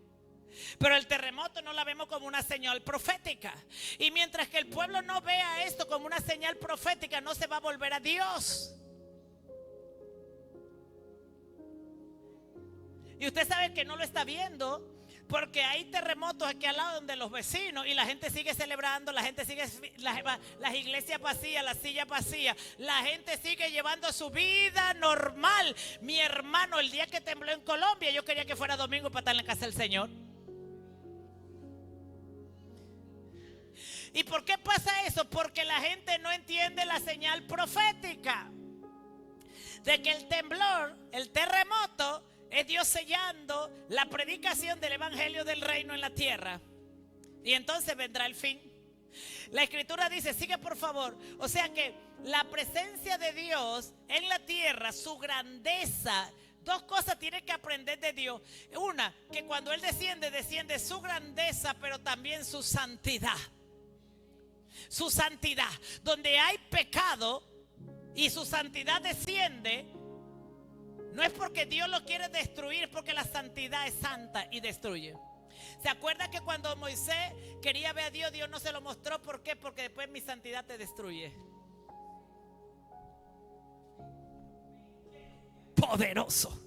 Pero el terremoto no la vemos como una señal profética. Y mientras que el pueblo no vea esto como una señal profética, no se va a volver a Dios. Y usted sabe que no lo está viendo, porque hay terremotos aquí al lado donde los vecinos y la gente sigue celebrando, la gente sigue, las iglesias vacías, las sillas vacías, la gente sigue llevando su vida normal. Mi hermano, el día que tembló en Colombia, yo quería que fuera domingo para estar en la casa del Señor. ¿Y por qué pasa eso? Porque la gente no entiende la señal profética de que el temblor, el terremoto, es Dios sellando la predicación del evangelio del reino en la tierra. Y entonces vendrá el fin. La escritura dice, sigue por favor. O sea que la presencia de Dios en la tierra, su grandeza. Dos cosas tiene que aprender de Dios. Una, que cuando Él desciende, desciende su grandeza, pero también su santidad. Su santidad. Donde hay pecado y su santidad desciende, no es porque Dios lo quiere destruir, porque la santidad es santa y destruye. ¿Se acuerda que cuando Moisés quería ver a Dios, Dios no se lo mostró? ¿Por qué? Porque después mi santidad te destruye. Poderoso.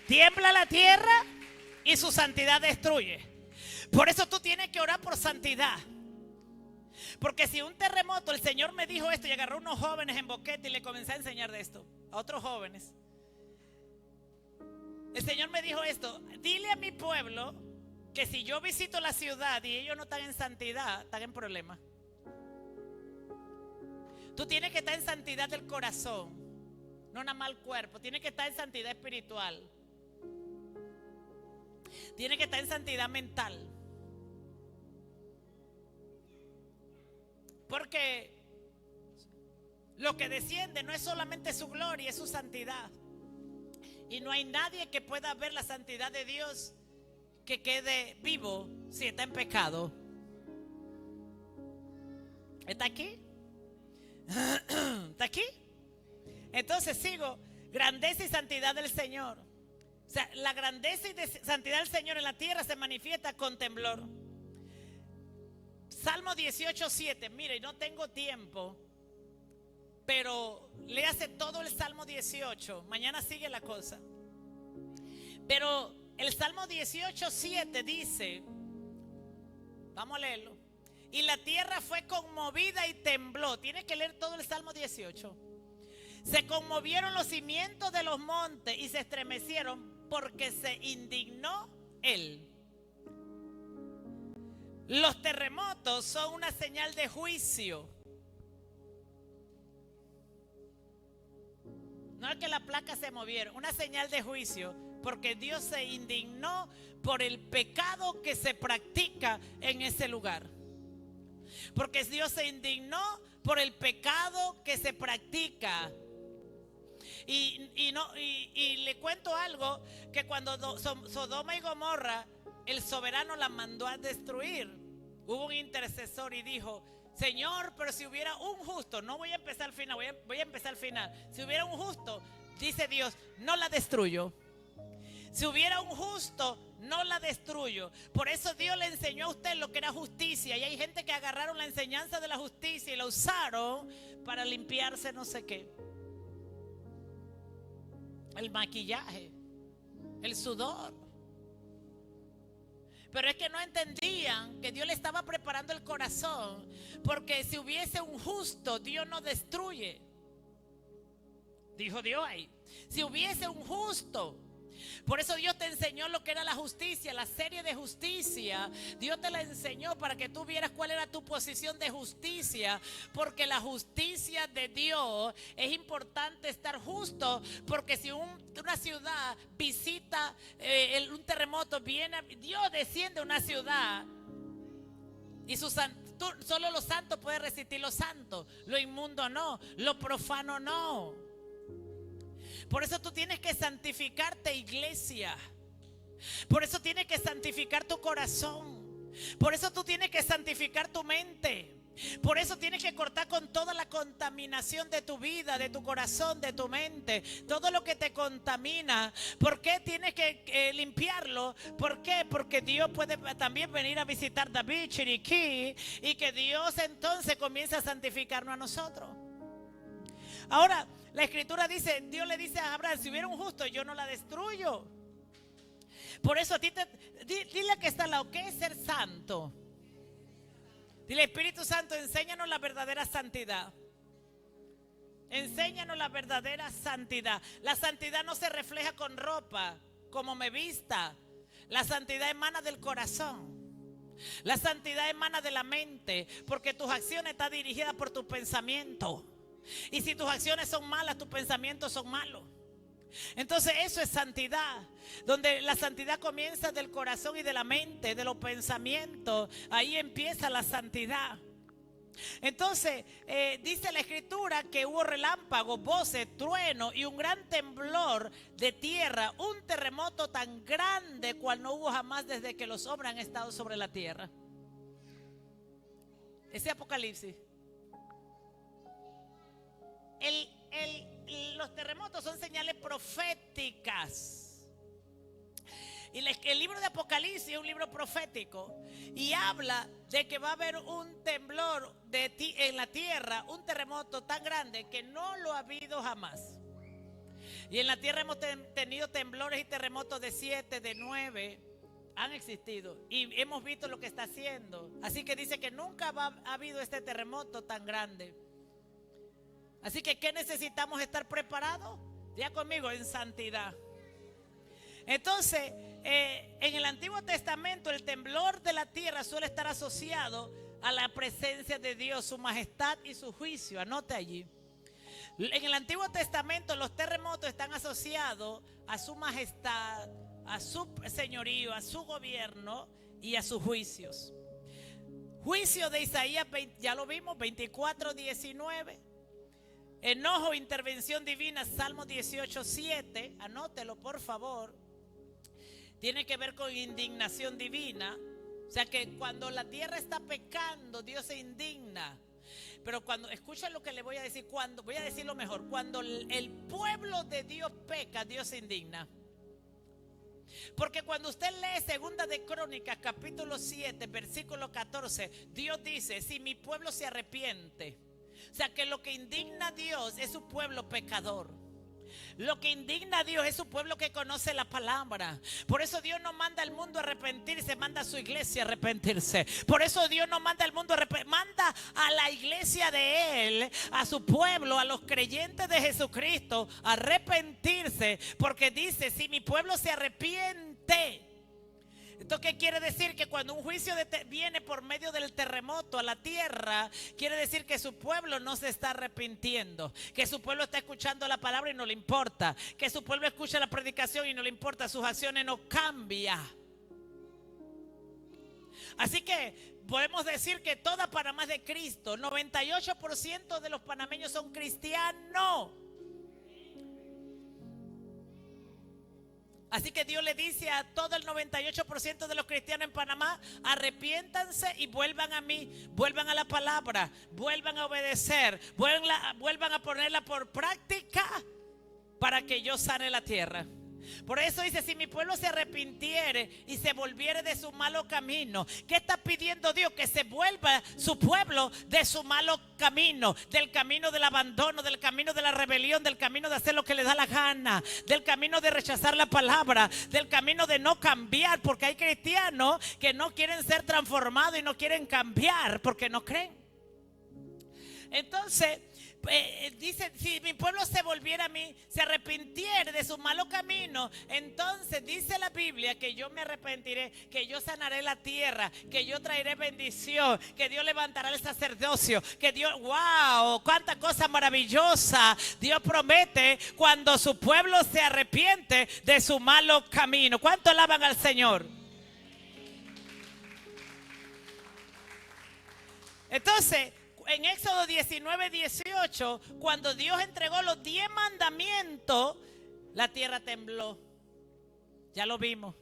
Tiembla la tierra y su santidad destruye. Por eso tú tienes que orar por santidad. Porque si un terremoto, el Señor me dijo esto y agarró unos jóvenes en Boquete y le comencé a enseñar de esto a otros jóvenes. El Señor me dijo esto: dile a mi pueblo que si yo visito la ciudad y ellos no están en santidad, están en problemas. Tú tienes que estar en santidad del corazón, no nada más el cuerpo. Tienes que estar en santidad espiritual. Tienes que estar en santidad mental. Porque lo que desciende no es solamente su gloria, es su santidad. Y no hay nadie que pueda ver la santidad de Dios que quede vivo si está en pecado. ¿Está aquí? ¿Está aquí? Entonces sigo. Grandeza y santidad del Señor. O sea, la grandeza y santidad del Señor en la tierra se manifiesta con temblor. Salmo 18:7. Mire, no tengo tiempo, pero léase todo el Salmo 18. Mañana sigue la cosa. Pero el Salmo 18:7 dice, vamos a leerlo: y la tierra fue conmovida y tembló. Tienes que leer todo el Salmo 18. Se conmovieron los cimientos de los montes y se estremecieron porque se indignó Él. Los terremotos son una señal de juicio. No es que la placa se moviera, una señal de juicio, porque Dios se indignó por el pecado que se practica en ese lugar. Porque Dios se indignó por el pecado que se practica. Y le cuento algo, que cuando Sodoma y Gomorra, el soberano la mandó a destruir, hubo un intercesor y dijo: Señor, pero si hubiera un justo, no voy a empezar al final, voy a empezar al final. Si hubiera un justo, dice Dios, no la destruyo. Si hubiera un justo, no la destruyo. Por eso Dios le enseñó a usted lo que era justicia. Y hay gente que agarraron la enseñanza de la justicia y la usaron para limpiarse no sé qué. El maquillaje, el sudor. Pero es que no entendían que Dios le estaba preparando el corazón. Porque si hubiese un justo, Dios no destruye. Dijo Dios ahí: si hubiese un justo. Por eso Dios te enseñó lo que era la justicia, la serie de justicia. Dios te la enseñó para que tú vieras cuál era tu posición de justicia. Porque la justicia de Dios, es importante estar justo. Porque si una ciudad visita un terremoto, Dios desciende a una ciudad y solo lo santo puede resistir lo santo, lo inmundo no, lo profano no. Por eso tú tienes que santificarte, iglesia. Por eso tienes que santificar tu corazón. Por eso tú tienes que santificar tu mente. Por eso tienes que cortar con toda la contaminación de tu vida, de tu corazón, de tu mente. Todo lo que te contamina. ¿Por qué tienes que limpiarlo? ¿Por qué? Porque Dios puede también venir a visitar David, Chiriquí, y que Dios entonces comience a santificarnos a nosotros. Ahora, la escritura dice, Dios le dice a Abraham: si hubiera un justo, yo no la destruyo. Por eso a ti dile que está al lado, ¿qué es ser santo? Dile: Espíritu Santo, enséñanos la verdadera santidad. Enséñanos la verdadera santidad. La santidad no se refleja con ropa, como me vista. La santidad emana del corazón. La santidad emana de la mente, porque tus acciones están dirigidas por tu pensamiento. Y si tus acciones son malas, tus pensamientos son malos. Entonces eso es santidad, donde la santidad comienza del corazón y de la mente, de los pensamientos. Ahí empieza la santidad. Entonces dice la escritura que hubo relámpagos, voces, truenos y un gran temblor de tierra, un terremoto tan grande cual no hubo jamás desde que los hombres han estado sobre la tierra. Ese Apocalipsis. Los terremotos son señales proféticas. Y el libro de Apocalipsis es un libro profético y habla de que va a haber un temblor en la tierra, un terremoto tan grande que no lo ha habido jamás. Y en la tierra hemos tenido temblores y terremotos de 7, de 9, han existido y hemos visto lo que está haciendo. Así que dice que nunca ha habido este terremoto tan grande. Así que ¿qué necesitamos estar preparados? Ya conmigo, en santidad. Entonces, en el Antiguo Testamento el temblor de la tierra suele estar asociado a la presencia de Dios, su majestad y su juicio. Anote allí. En el Antiguo Testamento los terremotos están asociados a su majestad, a su señorío, a su gobierno y a sus juicios. Juicio de Isaías, ya lo vimos, 24:19. Enojo, intervención divina, Salmo 18:7. Anótelo, por favor. Tiene que ver con indignación divina. O sea que cuando la tierra está pecando, Dios se indigna. Pero cuando, escucha lo que le voy a decir, voy a decirlo mejor, cuando el pueblo de Dios peca, Dios se indigna. Porque cuando usted lee Segunda de Crónicas, capítulo 7, versículo 14, Dios dice, si mi pueblo se arrepiente. O sea que lo que indigna a Dios es su pueblo pecador. Lo que indigna a Dios es su pueblo que conoce la palabra. Por eso Dios no manda al mundo a arrepentirse, manda a su iglesia a arrepentirse. Por eso Dios no manda al mundo a arrepentirse, manda a la iglesia de Él, a su pueblo, a los creyentes de Jesucristo a arrepentirse. Porque dice, si mi pueblo se arrepiente. ¿Esto qué quiere decir? Que cuando un juicio viene por medio del terremoto a la tierra, quiere decir que su pueblo no se está arrepintiendo, que su pueblo está escuchando la palabra y no le importa, que su pueblo escucha la predicación y no le importa, sus acciones no cambian. Así que podemos decir que toda Panamá es de Cristo. 98% de los panameños son cristianos. Así que Dios le dice a todo el 98% de los cristianos en Panamá, arrepiéntanse y vuelvan a mí, vuelvan a la palabra, vuelvan a obedecer, vuelvan a ponerla por práctica para que yo sane la tierra. Por eso dice, si mi pueblo se arrepintiere y se volviere de su malo camino. ¿Qué está pidiendo Dios? Que se vuelva su pueblo de su malo camino, del camino del abandono, del camino de la rebelión, del camino de hacer lo que le da la gana, del camino de rechazar la palabra, del camino de no cambiar, porque hay cristianos que no quieren ser transformados y no quieren cambiar porque no creen. Entonces dice, si mi pueblo se volviera a mí, se arrepintiera de su malo camino, entonces dice la Biblia que yo me arrepentiré, que yo sanaré la tierra, que yo traeré bendición, que Dios levantará el sacerdocio, que Dios, wow, cuánta cosa maravillosa Dios promete cuando su pueblo se arrepiente de su malo camino. ¿Cuánto alaban al Señor? Entonces, en Éxodo 19:18, cuando Dios entregó los 10 mandamientos, la tierra tembló. Ya lo vimos.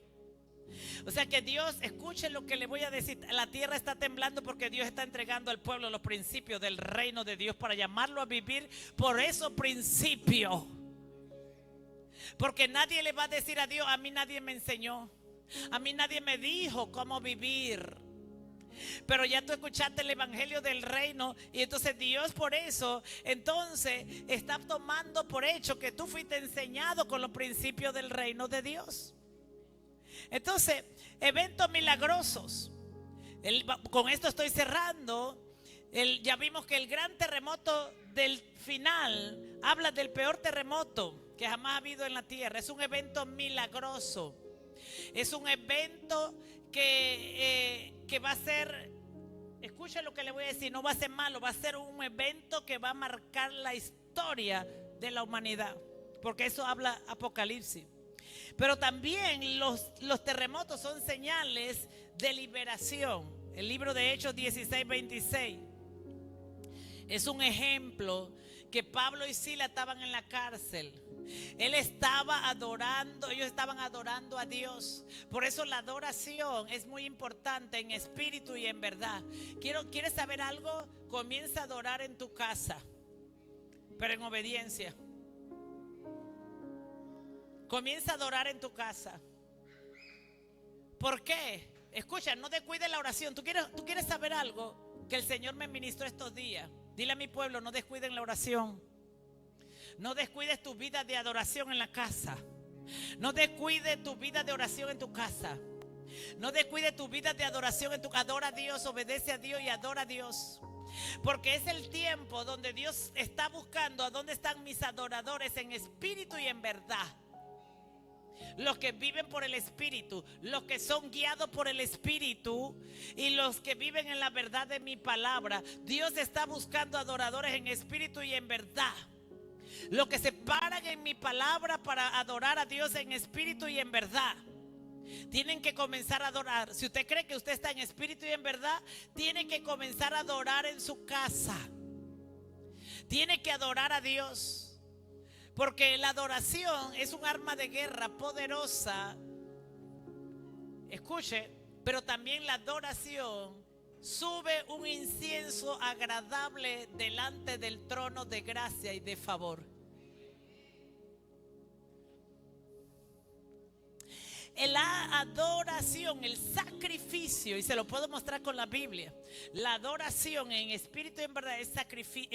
O sea que Dios, escuchen lo que le voy a decir, la tierra está temblando porque Dios está entregando al pueblo los principios del reino de Dios para llamarlo a vivir por esos principios. Porque nadie le va a decir a Dios, a mí nadie me enseñó, a mí nadie me dijo cómo vivir. Pero ya tú escuchaste el evangelio del reino y entonces Dios por eso entonces está tomando por hecho que tú fuiste enseñado con los principios del reino de Dios. Entonces, eventos milagrosos. Con esto estoy cerrando. Ya vimos que el gran terremoto del final habla del peor terremoto que jamás ha habido en la tierra. Es un evento milagroso. Es un evento que va a ser, escucha lo que le voy a decir, no va a ser malo, va a ser un evento que va a marcar la historia de la humanidad, porque eso habla Apocalipsis. Pero también los terremotos son señales de liberación. El libro de Hechos 16:26 es un ejemplo que Pablo y Silas estaban en la cárcel. Él estaba adorando, ellos estaban adorando a Dios. Por eso la adoración es muy importante en espíritu y en verdad. ¿Quieres saber algo? Comienza a adorar en tu casa, pero en obediencia. Comienza a adorar en tu casa. ¿Por qué? Escucha, no descuides la oración. ¿Tú quieres saber algo que el Señor me ministró estos días? Dile a mi pueblo, no descuiden la oración. No descuides tu vida de adoración en la casa. No descuides tu vida de oración en tu casa. No descuides tu vida de adoración en tu casa. Adora a Dios, obedece a Dios y adora a Dios. Porque es el tiempo donde Dios está buscando a dónde están mis adoradores en espíritu y en verdad. los que viven por el Espíritu, los que son guiados por el Espíritu y los que viven en la verdad de mi palabra. Dios está buscando adoradores en espíritu y en verdad. Los que se paran en mi palabra para adorar a Dios en espíritu y en verdad. Tienen que comenzar a adorar. Si usted cree que usted está en espíritu y en verdad, tiene que comenzar a adorar en su casa. Tiene que adorar a Dios. Porque la adoración es un arma de guerra poderosa. Escuche, pero también la adoración sube un incienso agradable delante del trono de gracia y de favor. La adoración, el sacrificio, y se lo puedo mostrar con la Biblia. La adoración en espíritu y en verdad es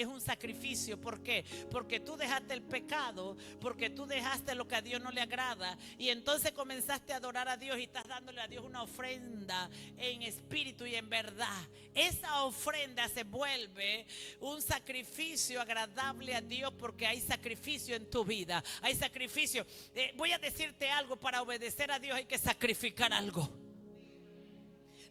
un sacrificio. ¿Por qué? Porque tú dejaste el pecado, porque tú dejaste lo que a Dios no le agrada, y entonces comenzaste a adorar a Dios y estás dándole a Dios una ofrenda en espíritu y en verdad. Esa ofrenda se vuelve un sacrificio agradable a Dios, porque hay sacrificio en tu vida. Hay sacrificio. Voy a decirte algo: para obedecer a Dios hay que sacrificar algo.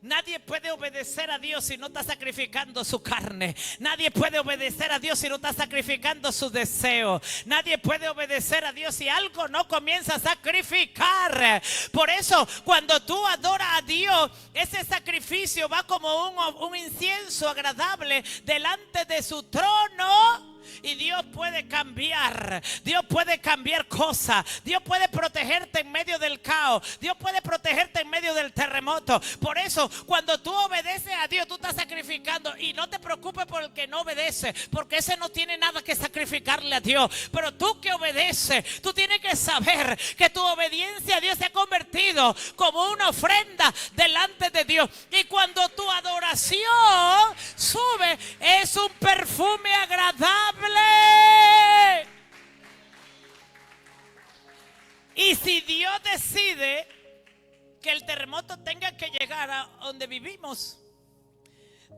Nadie puede obedecer a Dios si no está sacrificando su carne. Nadie puede obedecer a Dios si no está sacrificando su deseo. Nadie puede obedecer a Dios si algo no comienza a sacrificar. Por eso, cuando tú adoras a Dios, ese sacrificio va como un incienso agradable delante de su trono. Y Dios puede cambiar. Dios puede cambiar cosas. Dios puede protegerte en medio del caos. Dios puede protegerte en medio del terremoto. Por eso, cuando tú obedeces a Dios, tú estás sacrificando. Y no te preocupes por el que no obedece, porque ese no tiene nada que sacrificarle a Dios. Pero tú que obedeces, tú tienes que saber que tu obediencia a Dios se ha convertido como una ofrenda delante de Dios. Y cuando tu adoración sube, es un perfume agradable. Y si Dios decide que el terremoto tenga que llegar a donde vivimos,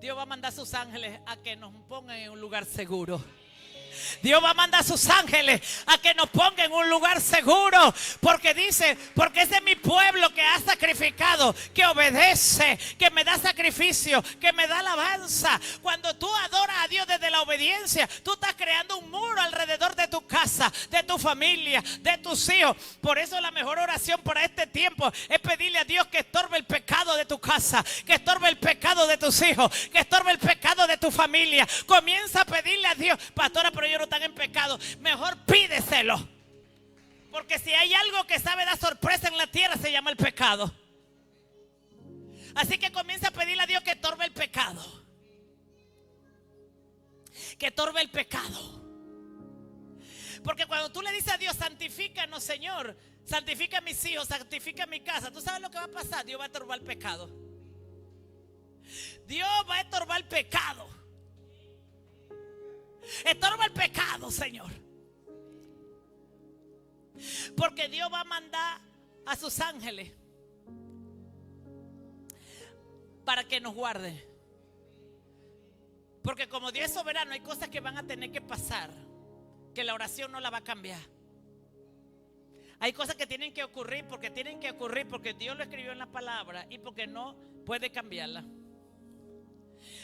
Dios va a mandar a sus ángeles a que nos pongan en un lugar seguro. Dios va a mandar a sus ángeles a que nos pongan en un lugar seguro. Porque dice, porque ese es mi pueblo que ha sacrificado, que obedece, que me da sacrificio, que me da alabanza. Cuando tú adoras a Dios desde la obediencia, tú estás creando un muro alrededor de tu casa, de tu familia, de tus hijos. Por eso la mejor oración para este tiempo es pedirle a Dios que estorbe el pecado de tu casa, que estorbe el pecado de tus hijos, que estorbe el pecado de tu familia. Comienza a pedirle a Dios: pastora, pero ellos no están en pecado. Mejor pídeselo, porque si hay algo que sabe dar sorpresa en la tierra, se llama el pecado. Así que comienza a pedirle a Dios que estorbe el pecado, que estorbe el pecado. Porque cuando tú le dices a Dios: santifícanos, Señor, santifica a mis hijos, santifica a mi casa, ¿tú sabes lo que va a pasar? Dios va a estorbar el pecado. Dios va a estorbar el pecado. Estorba el pecado, Señor. Porque Dios va a mandar a sus ángeles para que nos guarden. Porque como Dios es soberano, hay cosas que van a tener que pasar, que la oración no la va a cambiar. Hay cosas que tienen que ocurrir porque Dios lo escribió en la palabra y porque no puede cambiarla.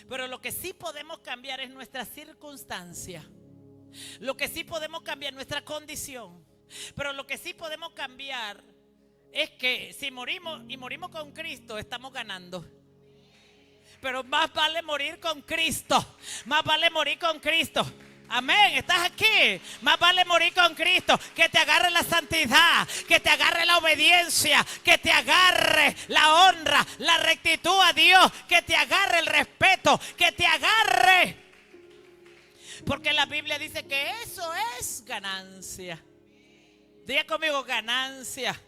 Pero lo que sí podemos cambiar es nuestra circunstancia. Lo que sí podemos cambiar es nuestra condición. Pero lo que sí podemos cambiar es que si morimos y morimos con Cristo, estamos ganando. Pero más vale morir con Cristo. Más vale morir con Cristo. Amén, estás aquí. Más vale morir con Cristo. Que te agarre la santidad, que te agarre la obediencia, que te agarre la honra, la rectitud a Dios, que te agarre el respeto, que te agarre. Porque la Biblia dice que eso es ganancia. Diga conmigo: ganancia.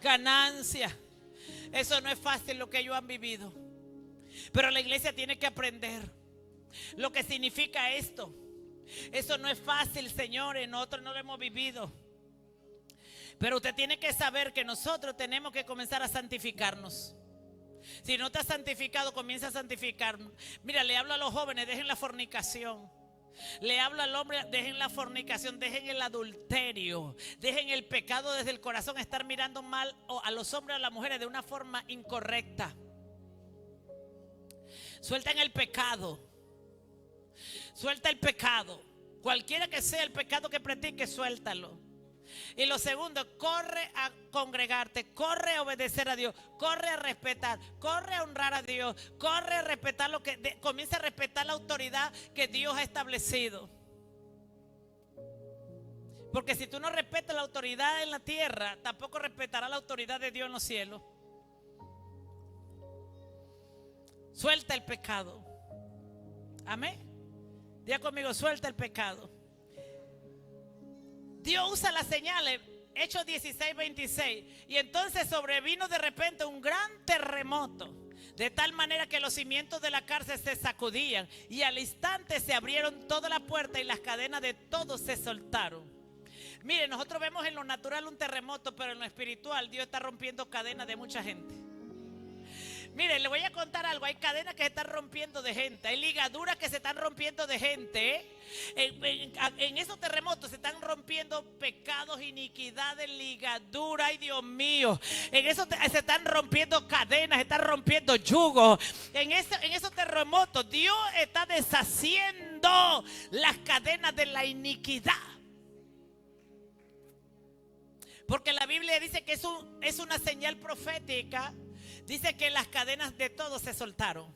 Ganancia. Eso no es fácil lo que ellos han vivido, pero la iglesia tiene que aprender lo que significa esto. Eso no es fácil, señores. Nosotros no lo hemos vivido. Pero usted tiene que saber que nosotros tenemos que comenzar a santificarnos. Si no te has santificado, comienza a santificarnos. Mira, le hablo a los jóvenes: dejen la fornicación. Le hablo al hombre, dejen la fornicación, dejen el adulterio, dejen el pecado desde el corazón, estar mirando mal a los hombres o a las mujeres de una forma incorrecta. Suelten el pecado. Suelta el pecado. Cualquiera que sea el pecado que practiques, suéltalo. Y lo segundo, corre a congregarte, corre a obedecer a Dios, corre a respetar, corre a honrar a Dios, corre a respetar comienza a respetar la autoridad que Dios ha establecido. Porque si tú no respetas la autoridad en la tierra, tampoco respetarás la autoridad de Dios en los cielos. Suelta el pecado. Amén. Diga conmigo, suelta el pecado. Dios usa las señales, Hechos 16:26. Y entonces sobrevino de repente un gran terremoto, de tal manera que los cimientos de la cárcel se sacudían, y al instante se abrieron todas las puertas y las cadenas de todos se soltaron. Mire, nosotros vemos en lo natural un terremoto, pero en lo espiritual Dios está rompiendo cadenas de mucha gente. Mire, le voy a contar algo. Hay cadenas que se están rompiendo de gente. Hay ligaduras que se están rompiendo de gente. En esos terremotos se están rompiendo pecados, iniquidades, ligaduras. Ay, Dios mío. En eso se están rompiendo cadenas, se están rompiendo yugos. En esos terremotos Dios está deshaciendo las cadenas de la iniquidad. Porque la Biblia dice que es una señal profética. Dice que las cadenas de todos se soltaron.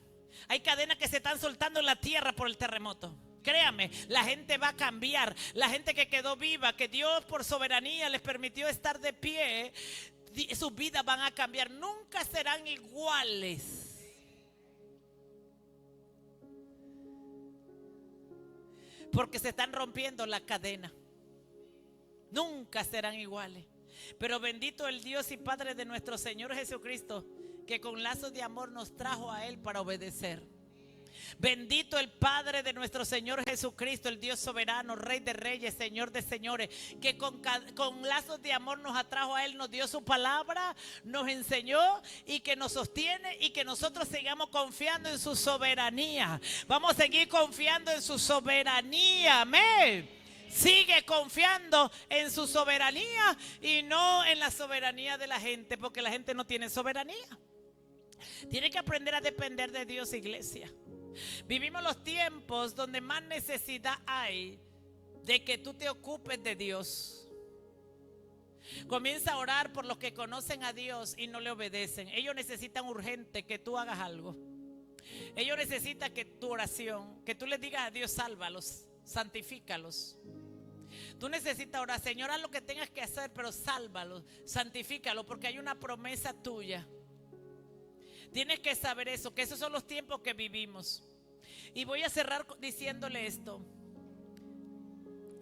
Hay cadenas que se están soltando en la tierra por el terremoto. Créame, la gente va a cambiar. La gente que quedó viva, que Dios por soberanía les permitió estar de pie, sus vidas van a cambiar. Nunca serán iguales. Porque se están rompiendo las cadenas. Nunca serán iguales. Pero bendito el Dios y Padre de nuestro Señor Jesucristo, que con lazos de amor nos trajo a Él para obedecer. Bendito el Padre de nuestro Señor Jesucristo, el Dios soberano, Rey de reyes, Señor de señores, que con lazos de amor nos atrajo a Él, nos dio su palabra, nos enseñó y que nos sostiene, y que nosotros sigamos confiando en su soberanía. Vamos a seguir confiando en su soberanía. Amén. Sigue confiando en su soberanía y no en la soberanía de la gente, porque la gente no tiene soberanía. Tiene que aprender a depender de Dios, iglesia. Vivimos los tiempos donde más necesidad hay de que tú te ocupes de Dios. Comienza a orar por los que conocen a Dios y no le obedecen. Ellos necesitan urgente que tú hagas algo. Ellos necesitan que tu oración, que tú les digas a Dios, sálvalos, santifícalos. Tú necesitas orar, Señor, haz lo que tengas que hacer, pero sálvalos, santifícalos, porque hay una promesa tuya. Tienes que saber eso, que esos son los tiempos que vivimos. Y voy a cerrar diciéndole esto.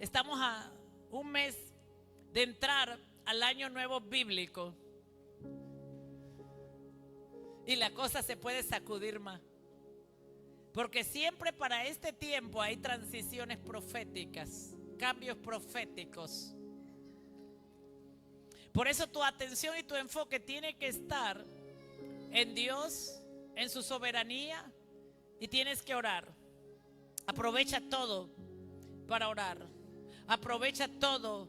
Estamos a un mes de entrar al año nuevo bíblico, y la cosa se puede sacudir más, porque siempre para este tiempo hay transiciones proféticas, cambios proféticos. Por eso tu atención y tu enfoque tiene que estar en Dios, en su soberanía, y tienes que orar. Aprovecha todo para orar. Aprovecha todo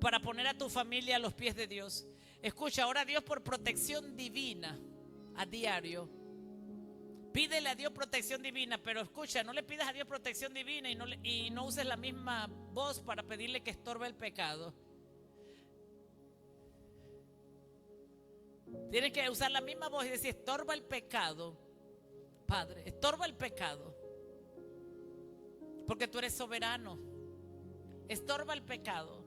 para poner a tu familia a los pies de Dios. Escucha, ora a Dios por protección divina a diario. Pídele a Dios protección divina, pero escucha, no le pidas a Dios protección divina y no uses la misma voz para pedirle que estorbe el pecado. Tienes que usar la misma voz y decir, estorba el pecado, Padre, estorba el pecado, porque tú eres soberano. Estorba el pecado.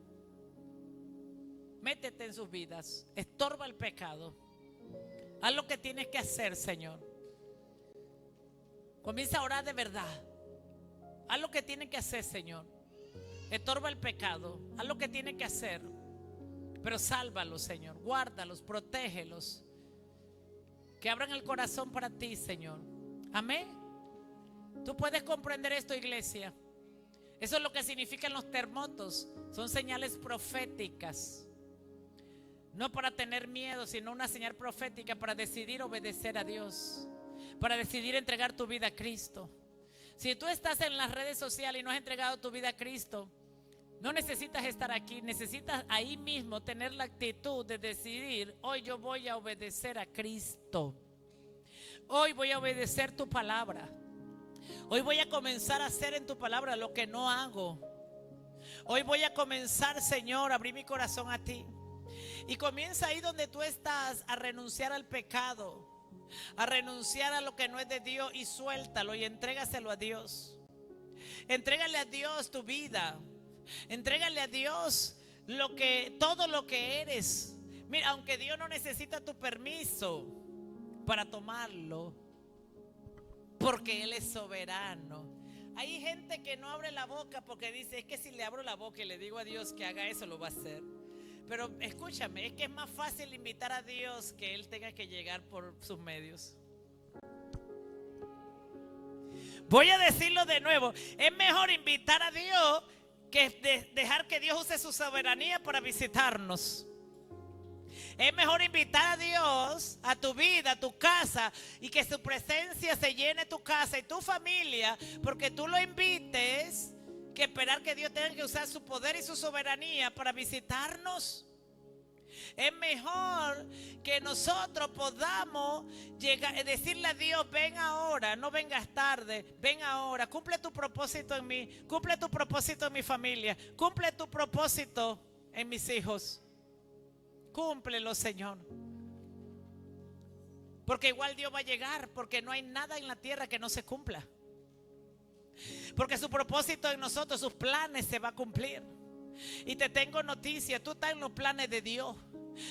Métete en sus vidas, estorba el pecado. Haz lo que tienes que hacer, Señor. Comienza a orar de verdad. Haz lo que tienes que hacer, Señor. Estorba el pecado. Haz lo que tienes que hacer. Pero sálvalos, Señor. Guárdalos, protégelos. Que abran el corazón para ti, Señor. Amén. Tú puedes comprender esto, iglesia. Eso es lo que significan los terremotos. Son señales proféticas. No para tener miedo, sino una señal profética para decidir obedecer a Dios, para decidir entregar tu vida a Cristo. Si tú estás en las redes sociales y no has entregado tu vida a Cristo, no necesitas estar aquí, necesitas ahí mismo tener la actitud de decidir: hoy yo voy a obedecer a Cristo. Hoy voy a obedecer tu palabra. Hoy voy a comenzar a hacer en tu palabra lo que no hago. Hoy voy a comenzar, Señor, a abrir mi corazón a ti. Y comienza ahí donde tú estás a renunciar al pecado, a renunciar a lo que no es de Dios, y suéltalo y entrégaselo a Dios. Entrégale a Dios tu vida. Entrégale a Dios todo lo que eres. Mira, aunque Dios no necesita tu permiso para tomarlo, porque Él es soberano. Hay gente que no abre la boca porque dice: es que si le abro la boca y le digo a Dios que haga eso, lo va a hacer. Pero escúchame, es que es más fácil invitar a Dios que Él tenga que llegar por sus medios. Voy a decirlo de nuevo: es mejor invitar a Dios que dejar que Dios use su soberanía para visitarnos. Es mejor invitar a Dios a tu vida, a tu casa, y que su presencia se llene tu casa y tu familia, porque tú lo invites, que esperar que Dios tenga que usar su poder y su soberanía para visitarnos. Es mejor que nosotros podamos decirle a Dios: ven ahora, no vengas tarde, ven ahora, cumple tu propósito en mí, cumple tu propósito en mi familia, cumple tu propósito en mis hijos. Cúmplelo, Señor. Porque igual Dios va a llegar, porque no hay nada en la tierra que no se cumpla. Porque su propósito en nosotros, sus planes se va a cumplir. Y te tengo noticia: tú estás en los planes de Dios.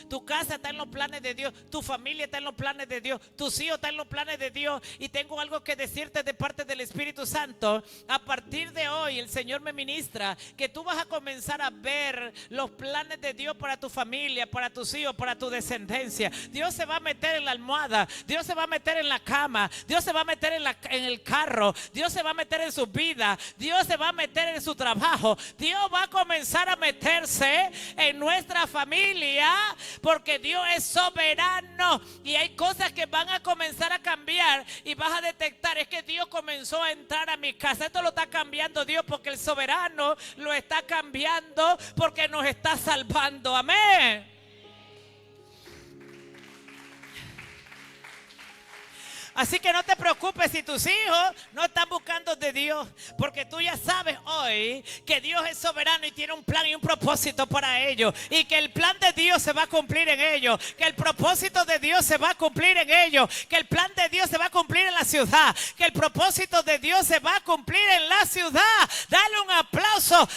Tu casa está en los planes de Dios. Tu familia está en los planes de Dios. Tus hijos están en los planes de Dios. Y tengo algo que decirte de parte del Espíritu Santo. A partir de hoy el Señor me ministra que tú vas a comenzar a ver los planes de Dios para tu familia, para tus hijos, para tu descendencia. Dios se va a meter en la almohada. Dios se va a meter en la cama. Dios se va a meter en el carro. Dios se va a meter en su vida. Dios se va a meter en su trabajo. Dios va a comenzar a meterse en nuestra familia, porque Dios es soberano. Y hay cosas que van a comenzar a cambiar y vas a detectar: es que Dios comenzó a entrar a mi casa. Esto lo está cambiando Dios, porque el soberano lo está cambiando, porque nos está salvando. Amén. Así que no te preocupes si tus hijos no están buscando de Dios, porque tú ya sabes hoy que Dios es soberano y tiene un plan y un propósito para ellos, y que el plan de Dios se va a cumplir en ellos, que el propósito de Dios se va a cumplir en ellos, que el plan de Dios se va a cumplir en la ciudad, que el propósito de Dios se va a cumplir en la ciudad. Dale un aplauso